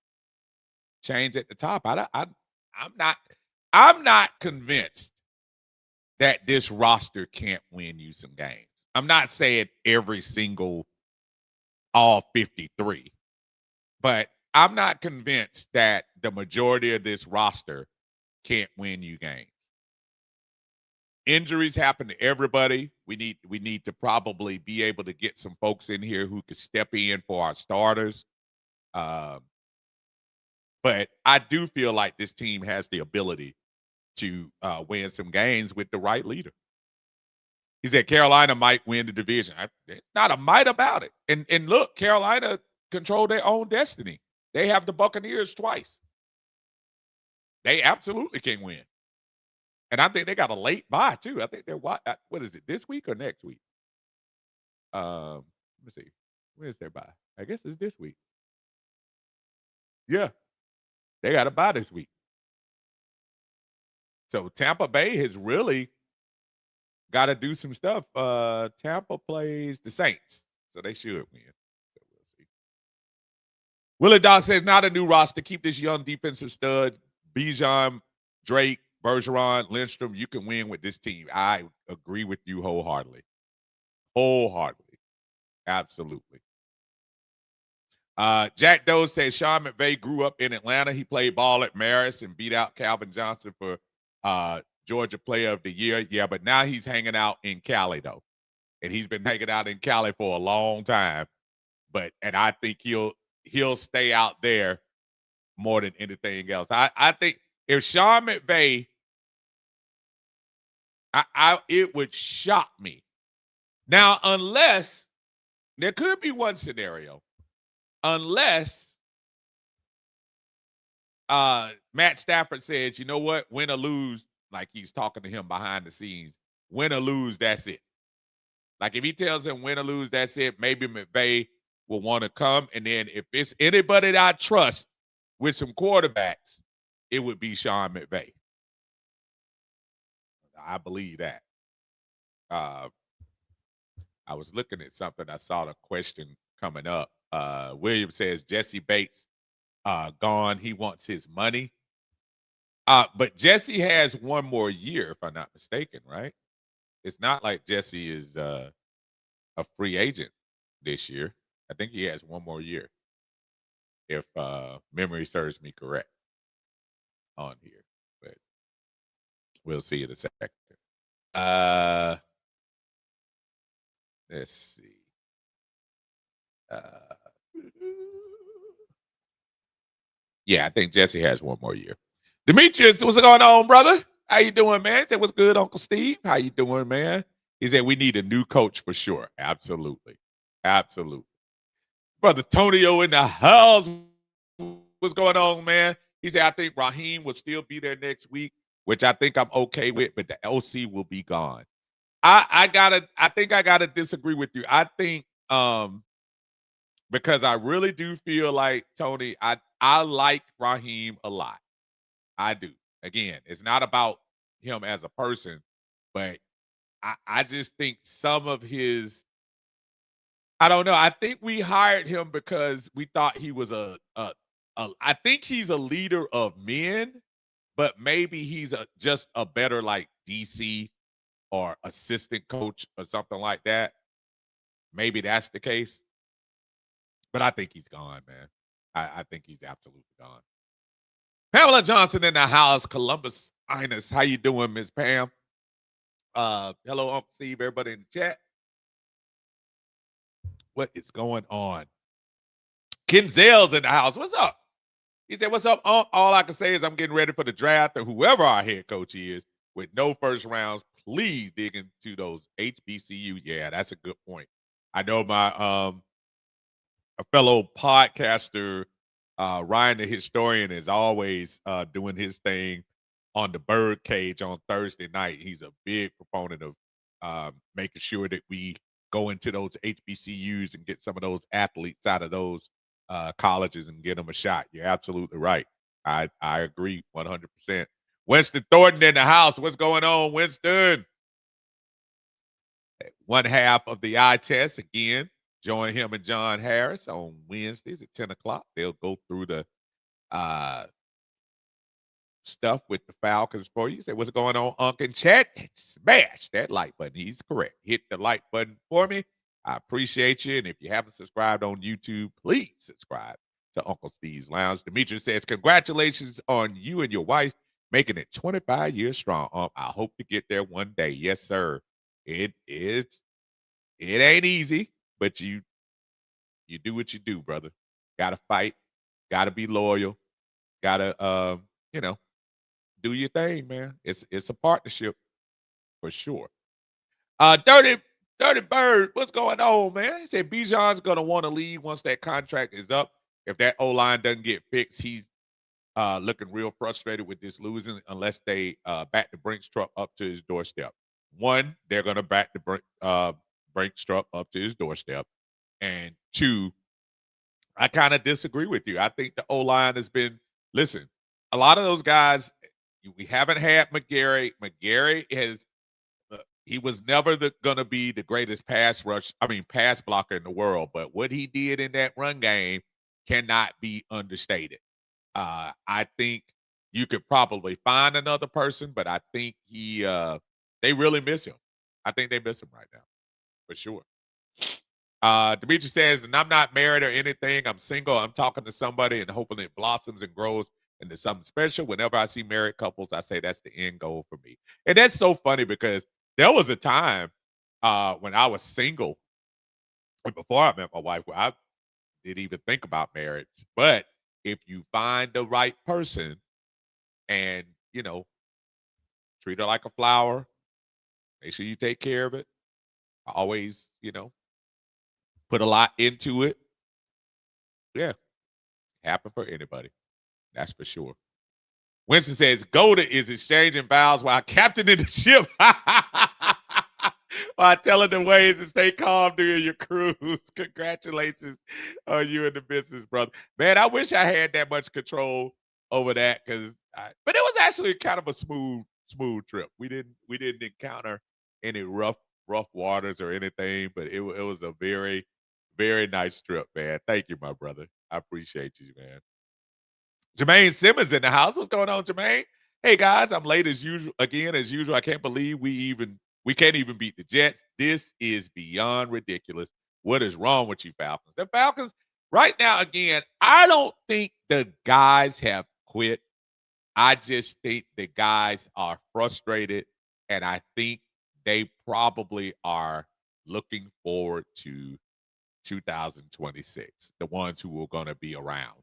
change at the top. I'm not convinced that this roster can't win you some games. I'm not saying every single all 53, but I'm not convinced that the majority of this roster can't win you games. Injuries happen to everybody. We need to probably be able to get some folks in here who could step in for our starters. But I do feel like this team has the ability to win some games with the right leader. He said Carolina might win the division. Not a might about it. And look, Carolina control their own destiny. They have the Buccaneers twice. They absolutely can win. And I think they got a late bye too. I think they're what is it, this week or next week? Let me see. Where's their bye? I guess it's this week. Yeah, they got a bye this week. So Tampa Bay has really got to do some stuff. Tampa plays the Saints, so they should win. So we'll see. Willie Doc says not a new roster. Keep this young defensive stud, Bijan, Drake, Bergeron, Lindstrom. You can win with this team. I agree with you wholeheartedly. Wholeheartedly. Absolutely. Jack Doe says Sean McVay grew up in Atlanta. He played ball at Marist and beat out Calvin Johnson for Georgia Player of the Year. Yeah, but now he's hanging out in Cali, though. And he's been hanging out in Cali for a long time. And I think he'll stay out there more than anything else. I think if Sean McVay, it would shock me. Now, unless there could be one scenario, unless Matt Stafford says, you know what, win or lose, like he's talking to him behind the scenes, win or lose, that's it. Like if he tells him win or lose, that's it, maybe McVay will want to come. And then if it's anybody that I trust with some quarterbacks, it would be Sean McVay. I believe that. I was looking at something. I saw the question coming up. William says Jesse Bates gone. He wants his money. But Jesse has one more year, if I'm not mistaken, right? It's not like Jesse is a free agent this year. I think he has one more year, if memory serves me correct on here. But we'll see in a second. Let's see. Yeah, I think Jesse has one more year. Demetrius, what's going on, brother? How you doing, man? He said, what's good, Uncle Steve? How you doing, man? He said, we need a new coach for sure. Absolutely. Absolutely. Brother Tonio in the house. What's going on, man? He said, I think Raheem will still be there next week, which I think I'm okay with, but the LC will be gone. I think I gotta disagree with you. I think because I really do feel like, Tony, I like Raheem a lot. I do. Again, it's not about him as a person, but I just think some of his, I don't know. I think we hired him because we thought he was I think he's a leader of men, but maybe he's just a better like DC or assistant coach or something like that. Maybe that's the case. But I think he's gone, man. I think he's absolutely gone. Pamela Johnson in the house, Columbus Inus. How you doing, Miss Pam? Hello, Uncle Steve, everybody in the chat. What is going on? Kinzel's in the house. What's up? He said, what's up? All I can say is I'm getting ready for the draft, or whoever our head coach is, with no first rounds. Please dig into those HBCU. Yeah, that's a good point. I know my a fellow podcaster, Ryan the Historian, is always doing his thing on the Birdcage on Thursday night. He's a big proponent of making sure that we go into those HBCUs and get some of those athletes out of those colleges and get them a shot. You're absolutely right. I agree 100%. Winston Thornton in the house. What's going on, Winston? One half of the eye test again. Join him and John Harris on Wednesdays at 10 o'clock. They'll go through the stuff with the Falcons for you. Say, what's going on, Unc and chat? Smash that like button. He's correct. Hit the like button for me. I appreciate you. And if you haven't subscribed on YouTube, please subscribe to Uncle Steve's Lounge. Demetrius says, congratulations on you and your wife making it 25 years strong. I hope to get there one day. Yes, sir. It ain't easy, but you do what you do, brother. Gotta fight, gotta be loyal, Gotta, you know, do your thing, man. It's a partnership for sure. Dirty Bird, what's going on, man? He said Bijan's gonna want to leave once that contract is up. If that O line doesn't get fixed, he's looking real frustrated with this losing unless they back the Brinks truck up to his doorstep. One, they're gonna back the Brinks truck up to his doorstep, and two, I kind of disagree with you. I think the O line has been listen. A lot of those guys, we haven't had McGarry. McGarry has he was never going to be the greatest pass blocker in the world. But what he did in that run game cannot be understated. I think you could probably find another person, but I think they really miss him. I think they miss him right now, for sure. Demetri says, and I'm not married or anything. I'm single. I'm talking to somebody and hoping it blossoms and grows into something special. Whenever I see married couples, I say that's the end goal for me. And that's so funny because there was a time when I was single and before I met my wife where I didn't even think about marriage. But if you find the right person and, treat her like a flower, make sure you take care of it. Always, put a lot into it. Yeah, happen for anybody. That's for sure. Winston says Golda is exchanging vows while captaining the ship. While telling them ways to stay calm during your cruise. Congratulations on you and the business, brother. Man, I wish I had that much control over that but it was actually kind of a smooth trip. We didn't encounter any rough waters or anything, but it was a very, very nice trip, man. Thank you, my brother. I appreciate you, man. Jermaine Simmons in the house. What's going on, Jermaine? Hey guys, I'm late as usual. Again, as usual, I can't believe we can't even beat the Jets. This is beyond ridiculous. What is wrong with you, Falcons? The Falcons, right now, again, I don't think the guys have quit. I just think the guys are frustrated, and I think they probably are looking forward to 2026, the ones who are going to be around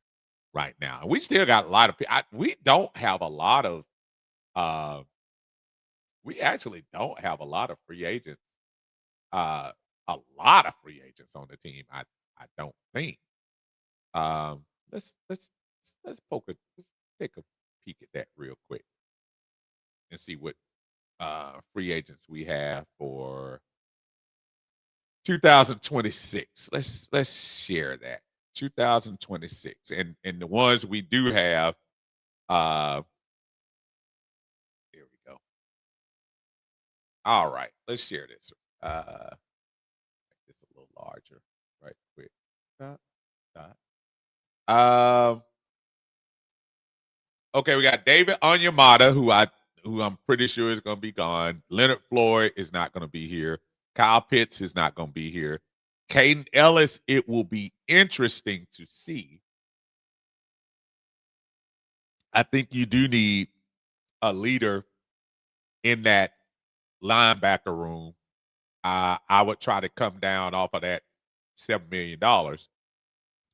right now. And we still got a lot of we don't have a lot of we actually don't have a lot of free agents. A lot of free agents on the team. I don't think. Um let's let's take a peek at that real quick and see what free agents we have for 2026. Let's share that. 2026. And the ones we do have, here we go. All right, let's share this. Make this a little larger, right quick. Dot, dot. Okay, we got David Onyemata, who I'm pretty sure is going to be gone. Leonard Floyd is not going to be here. Kyle Pitts is not going to be here. Caden Ellis, it will be interesting to see. I think you do need a leader in that linebacker room. I would try to come down off of that $7 million.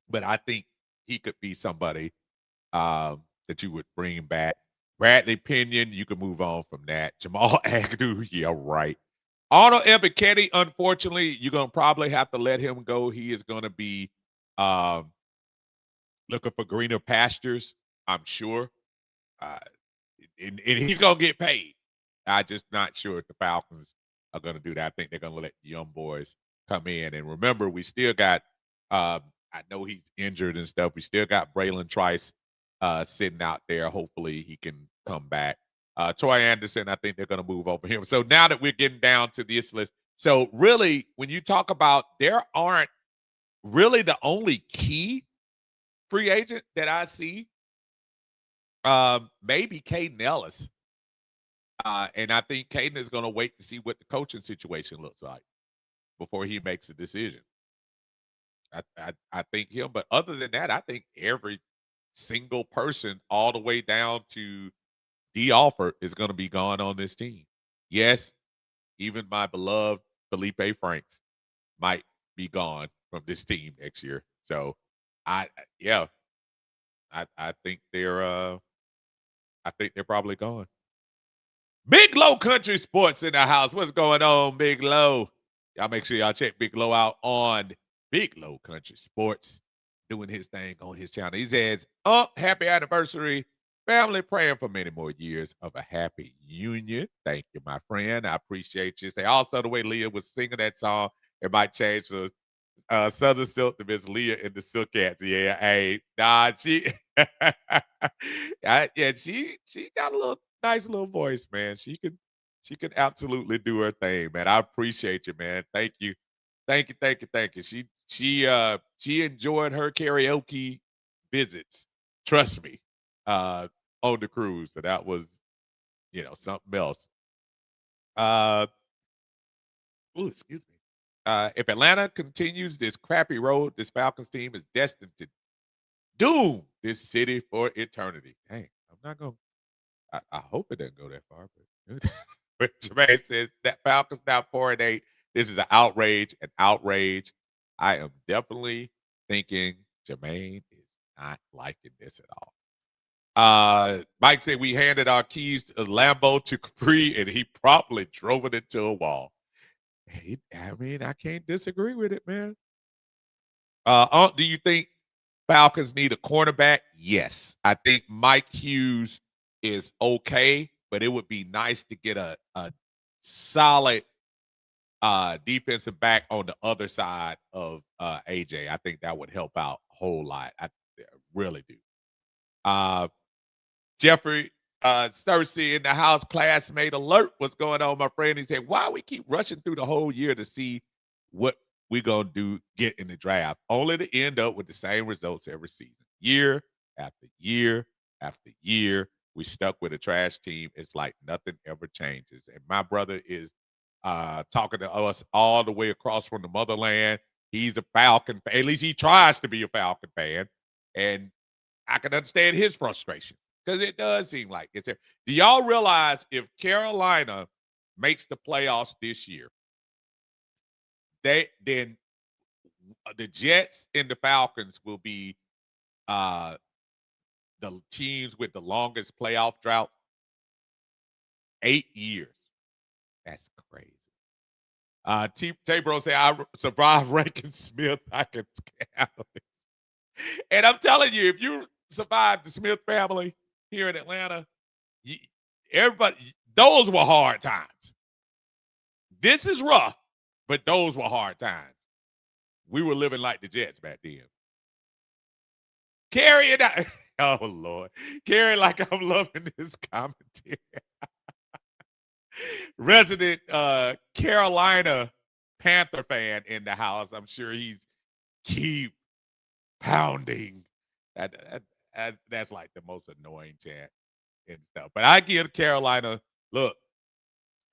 But I think he could be somebody that you would bring back. Bradley Pinion, you can move on from that. Jamal Agnew, yeah, right. Arnold Ebiketie, unfortunately, you're going to probably have to let him go. He is going to be looking for greener pastures, I'm sure. And he's going to get paid. I'm just not sure if the Falcons are going to do that. I think they're going to let the young boys come in. And remember, we still got, I know he's injured and stuff. We still got Braylon Trice sitting out there. Hopefully he can come back. Troy Anderson, I think they're going to move over him. So now that we're getting down to this list, so really, when you talk about there aren't really the only key free agent that I see, maybe Caden Ellis. And I think Caden is going to wait to see what the coaching situation looks like before he makes a decision. I think him, but other than that, I think every single person all the way down to D. Alford is going to be gone on this team. Yes, even my beloved Felipe Franks might be gone from this team next year. So, I I think they're probably gone. Big Low Country Sports in the house. What's going on, Big Low? Y'all make sure y'all check Big Low out on Big Low Country Sports, doing his thing on his channel. He says, happy anniversary. Family praying for many more years of a happy union. Thank you, my friend. I appreciate you. Say also the way Leah was singing that song, it might change the Southern Silk to Miss Leah and the Silk Cats. Yeah, hey, nah, she yeah, she got a little nice little voice, man. She could absolutely do her thing, man. I appreciate you, man. Thank you. Thank you, thank you, thank you. She enjoyed her karaoke visits. Trust me. On the cruise. So that was, something else. Excuse me. If Atlanta continues this crappy road, this Falcons team is destined to doom this city for eternity. Hey, I'm not going to, I hope it doesn't go that far, but, but Jermaine says that Falcons now 4-8. This is an outrage, I am definitely thinking Jermaine is not liking this at all. Mike said we handed our keys to Lambo to Capri and he promptly drove it into a wall. I can't disagree with it, man. Do you think Falcons need a cornerback? Yes. I think Mike Hughes is okay, but it would be nice to get a solid defensive back on the other side of AJ. I think that would help out a whole lot. I really do. Jeffrey Cersei in the house, classmate alert. What's going on, my friend? He said, why we keep rushing through the whole year to see what we're going to get in the draft, only to end up with the same results every season. Year after year after year, we stuck with a trash team. It's like nothing ever changes. And my brother is talking to us all the way across from the motherland. He's a Falcon fan. At least he tries to be a Falcon fan. And I can understand his frustration. Because it does seem like it's there. Do y'all realize if Carolina makes the playoffs this year, then the Jets and the Falcons will be the teams with the longest playoff drought? 8 years. That's crazy. Tay-Bro said, I survived Rankin Smith. I can handle it. And I'm telling you, if you survive the Smith family here in Atlanta, everybody, those were hard times. This is rough, but those were hard times. We were living like the Jets back then. Carrie and I, oh Lord, Carrie, like I'm loving this commentary. Resident Carolina Panther fan in the house. I'm sure he's keep pounding. That's like the most annoying chant and stuff. But I give Carolina, look,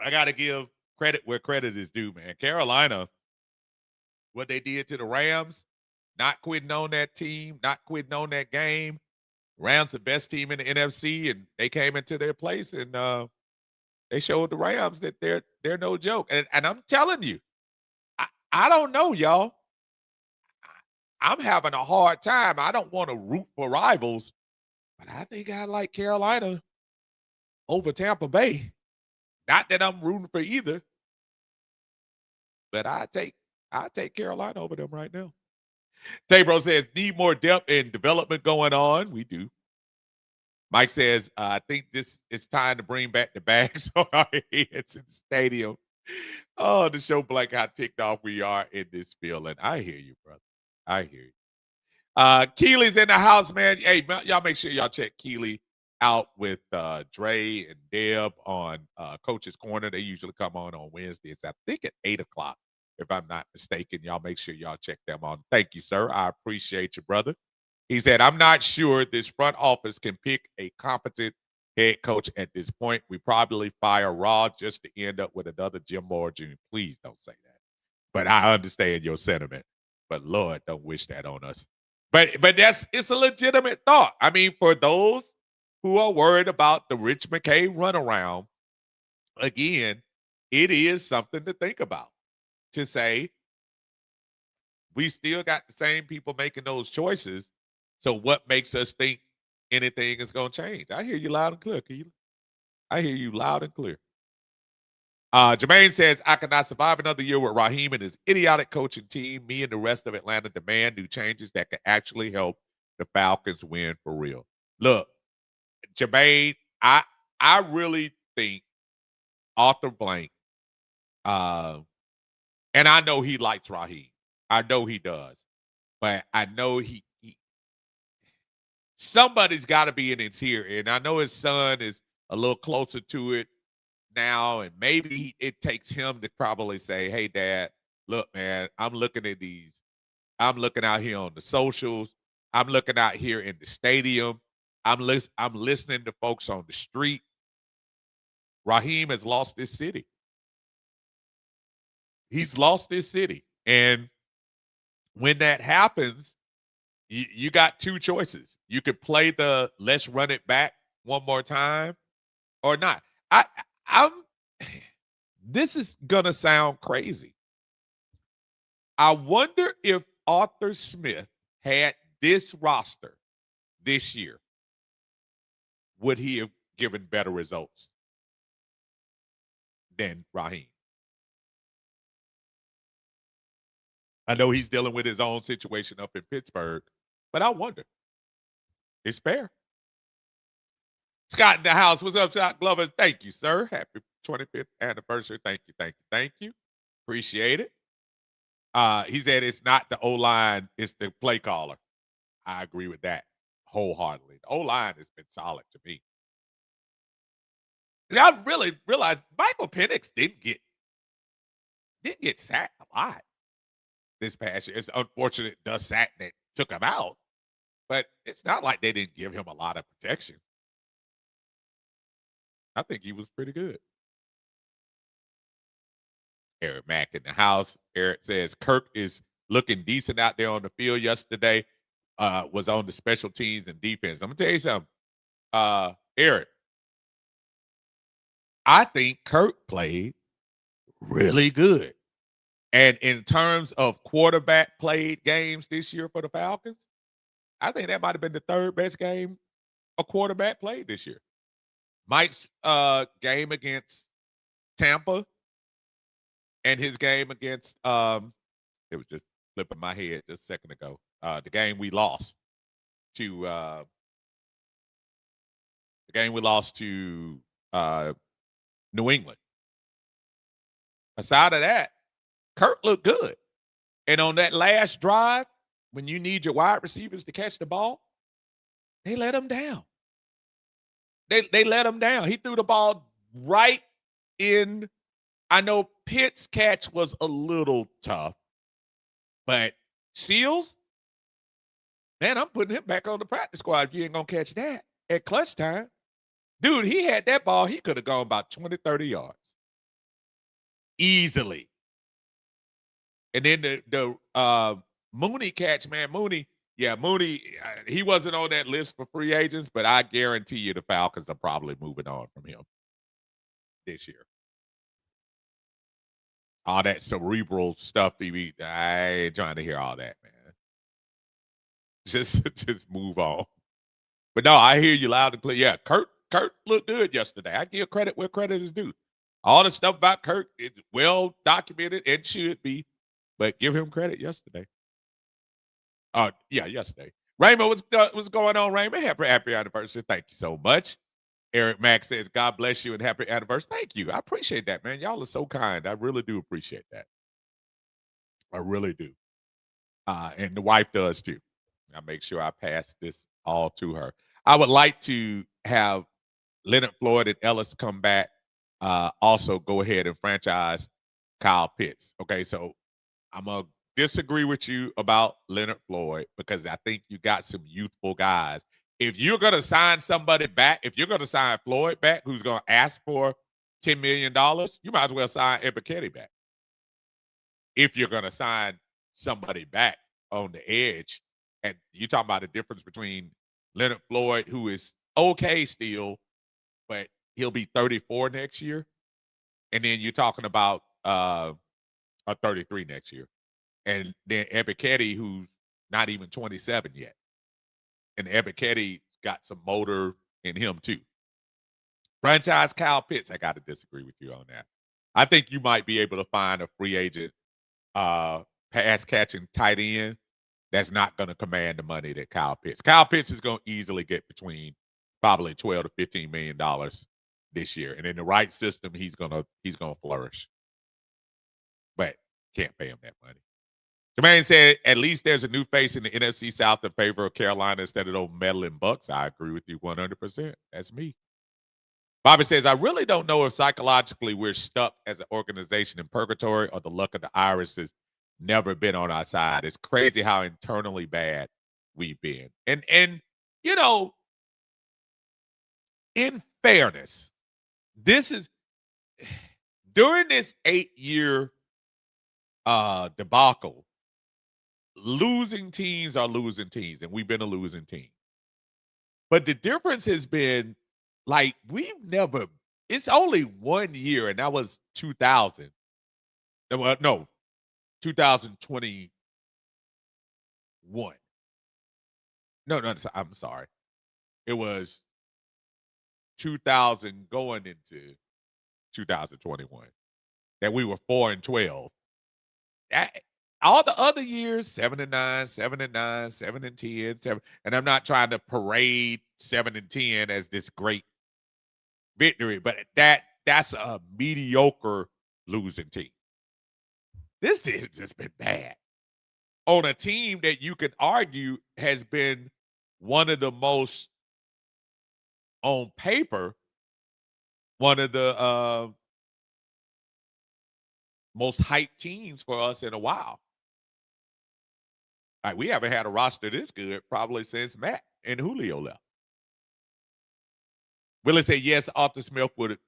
I got to give credit where credit is due, man. Carolina, what they did to the Rams, not quitting on that team, not quitting on that game. Rams the best team in the NFC, and they came into their place and they showed the Rams that they're no joke. And I'm telling you, I don't know, y'all. I'm having a hard time. I don't want to root for rivals, but I think I like Carolina over Tampa Bay. Not that I'm rooting for either, but I take Carolina over them right now. Tabro says, need more depth and development going on. We do. Mike says, I think this is time to bring back the bags on our heads in the stadium. Oh, to show Blake how ticked off we are in this feeling. I hear you, brother. I hear you. Keely's in the house, man. Hey, y'all make sure y'all check Keely out with Dre and Deb on Coach's Corner. They usually come on Wednesdays, I think at 8 o'clock, if I'm not mistaken. Y'all make sure y'all check them on. Thank you, sir. I appreciate you, brother. He said, I'm not sure this front office can pick a competent head coach at this point. We probably fire Rod just to end up with another Jim Moore Jr. Please don't say that. But I understand your sentiment. But Lord, don't wish that on us. But it's a legitimate thought. I mean, for those who are worried about the Rich McKay runaround, again, it is something to think about. To say, we still got the same people making those choices. So what makes us think anything is going to change. I hear you loud and clear, Keela. I hear you loud and clear. Jermaine says, I cannot survive another year with Raheem and his idiotic coaching team. Me and the rest of Atlanta demand new changes that can actually help the Falcons win for real. Look, Jermaine, I really think Arthur Blank, uh, and I know he likes Raheem. I know he does. But I know he somebody's got to be in his ear. And I know his son is a little closer to it now, and maybe it takes him to probably say, "Hey, Dad, look, man, I'm looking at these. I'm looking out here on the socials. I'm looking out here in the stadium. I'm listening to folks on the street. Raheem has lost this city. He's lost this city, and when that happens, you got two choices. You could play the let's run it back one more time, or not. I'm this is gonna sound crazy. I wonder if Arthur Smith had this roster this year, would he have given better results than Raheem? I know he's dealing with his own situation up in Pittsburgh, but I wonder. It's fair. Scott in the house. What's up, Scott Glover? Thank you, sir. Happy 25th anniversary. Thank you, thank you, thank you. Appreciate it. He said it's not the O-line, it's the play caller. I agree with that wholeheartedly. The O-line has been solid to me. And I really realized Michael Penix didn't get sacked a lot this past year. It's unfortunate the sack that took him out, but it's not like they didn't give him a lot of protection. I think he was pretty good. Eric Mack in the house. Eric says Kirk is looking decent out there on the field yesterday. Was on the special teams and defense. I'm gonna tell you something, Eric. I think Kirk played really good. And in terms of quarterback played games this year for the Falcons, I think that might have been the third best game a quarterback played this year. Mike's game against Tampa and his game against it was just flipping my head just a second ago. The game we lost to New England. Aside of that, Kirk looked good. And on that last drive, when you need your wide receivers to catch the ball, they let him down. They let him down. He threw the ball right in. I know Pitt's catch was a little tough, but Seals, man, I'm putting him back on the practice squad if you ain't going to catch that at clutch time. Dude, he had that ball. He could have gone about 20, 30 yards. Easily. And then the Mooney catch, man. Mooney, he wasn't on that list for free agents, but I guarantee you the Falcons are probably moving on from him this year. All that cerebral stuff, I ain't trying to hear all that, man. Just move on. But no, I hear you loud and clear. Yeah, Kurt looked good yesterday. I give credit where credit is due. All the stuff about Kurt is well documented and should be, but give him credit yesterday. Yesterday. Raymond, what's going on, Raymond? Happy anniversary. Thank you so much. Eric Mack says, God bless you and happy anniversary. Thank you. I appreciate that, man. Y'all are so kind. I really do appreciate that. I really do. And the wife does too. I make sure I pass this all to her. I would like to have Leonard Floyd and Ellis come back. Also go ahead and franchise Kyle Pitts. Okay, so I'm going to disagree with you about Leonard Floyd because I think you got some youthful guys. If you're going to sign somebody back, if you're going to sign Floyd back, who's going to ask for $10 million, you might as well sign Ebiketie back. If you're going to sign somebody back on the edge, and you're talking about the difference between Leonard Floyd, who is okay still, but he'll be 34 next year, and then you're talking about 33 next year. And then Ebiketie, who's not even 27 yet. And Ebiketie got some motor in him too. Franchise Kyle Pitts, I got to disagree with you on that. I think you might be able to find a free agent pass catching tight end that's not going to command the money that Kyle Pitts. Kyle Pitts is going to easily get between probably $12 to $15 million this year, and in the right system, he's gonna flourish. But can't pay him that money. Jermaine said, at least there's a new face in the NFC South in favor of Carolina instead of those meddling Bucks. I agree with you 100%. That's me. Bobby says, I really don't know if psychologically we're stuck as an organization in purgatory or the luck of the Irish has never been on our side. It's crazy how internally bad we've been. And you know, in fairness, this is during this 8-year debacle, losing teams are losing teams, and we've been a losing team. But the difference has been, like, it's only 1 year, and that was 2000. Well, no, 2021. No, I'm sorry. It was 2000 going into 2021 that we were 4-12. All the other years, 7-9, 7-9, 7-10, 7. And I'm not trying to parade 7-10 as this great victory, but that's a mediocre losing team. This has just been bad on a team that you could argue has been one of the most, on paper, one of the most hyped teams for us in a while. Like, we haven't had a roster this good probably since Matt and Julio left. Willie said, yes, Arthur Smith would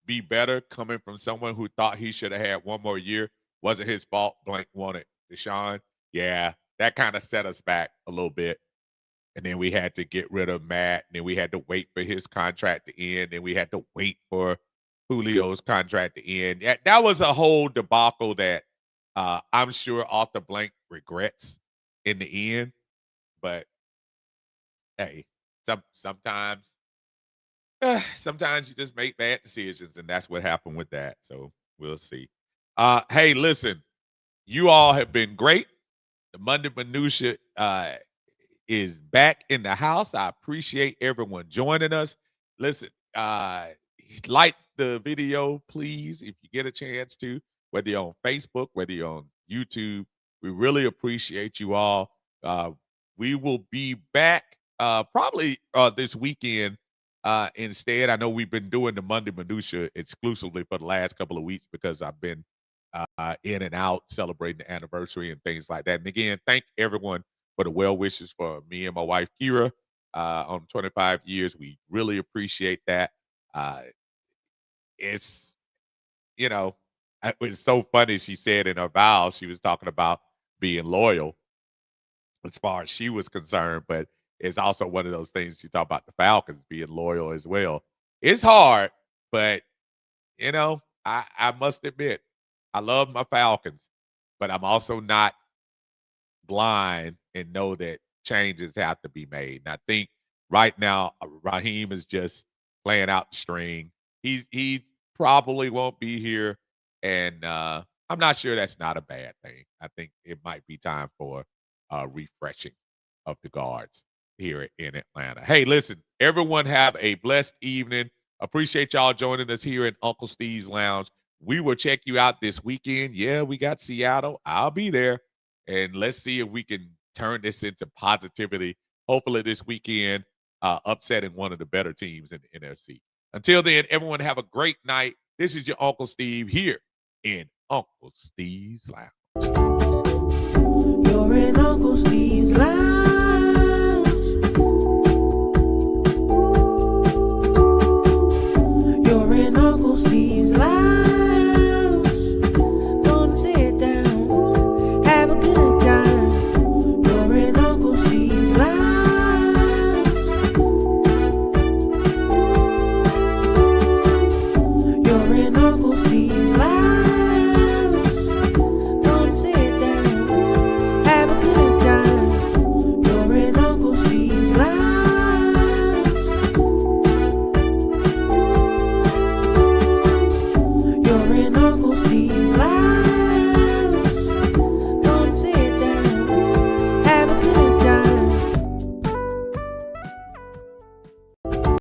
be better coming from someone who thought he should have had one more year. Wasn't his fault. Blank wanted Deshaun. Yeah, that kind of set us back a little bit. And then we had to get rid of Matt. And then we had to wait for his contract to end. And we had to wait for Julio's contract to end. That was a whole debacle that I'm sure Arthur Blank regrets in the end. But, hey, sometimes you just make bad decisions, and that's what happened with that. So we'll see. Hey, listen, you all have been great. The Monday Minutia is back in the house. I appreciate everyone joining us. Listen, like the video, please, if you get a chance to, whether you're on Facebook, whether you're on YouTube. We really appreciate you all. We will be back probably this weekend. Instead, I know we've been doing the Monday Minutia exclusively for the last couple of weeks because I've been in and out celebrating the anniversary and things like that. And again, thank everyone for the well wishes for me and my wife, Kira, on 25 years. We really appreciate that. It's, you know, it was so funny. She said in her vows, she was talking about being loyal as far as she was concerned, but it's also one of those things she talked about the Falcons being loyal as well. It's hard, but, you know, I must admit, I love my Falcons, but I'm also not blind and know that changes have to be made. And I think right now, Raheem is just playing out the string. He probably won't be here, and I'm not sure that's not a bad thing. I think it might be time for refreshing of the guards here in Atlanta. Hey, listen, everyone have a blessed evening. Appreciate y'all joining us here in Uncle Steve's Lounge. We will check you out this weekend. Yeah, we got Seattle. I'll be there. And let's see if we can turn this into positivity. Hopefully this weekend, upsetting one of the better teams in the NFC. Until then, everyone have a great night. This is your Uncle Steve here in Uncle Steve's Lounge. You're in Uncle Steve's Lounge. You're in Uncle Steve's Lounge. Gonna sit down, have a good time. You're in Uncle Steve's Lounge. You're in Uncle Steve's Lounge. Gonna sit down, have a good time. You're in Uncle Steve's life.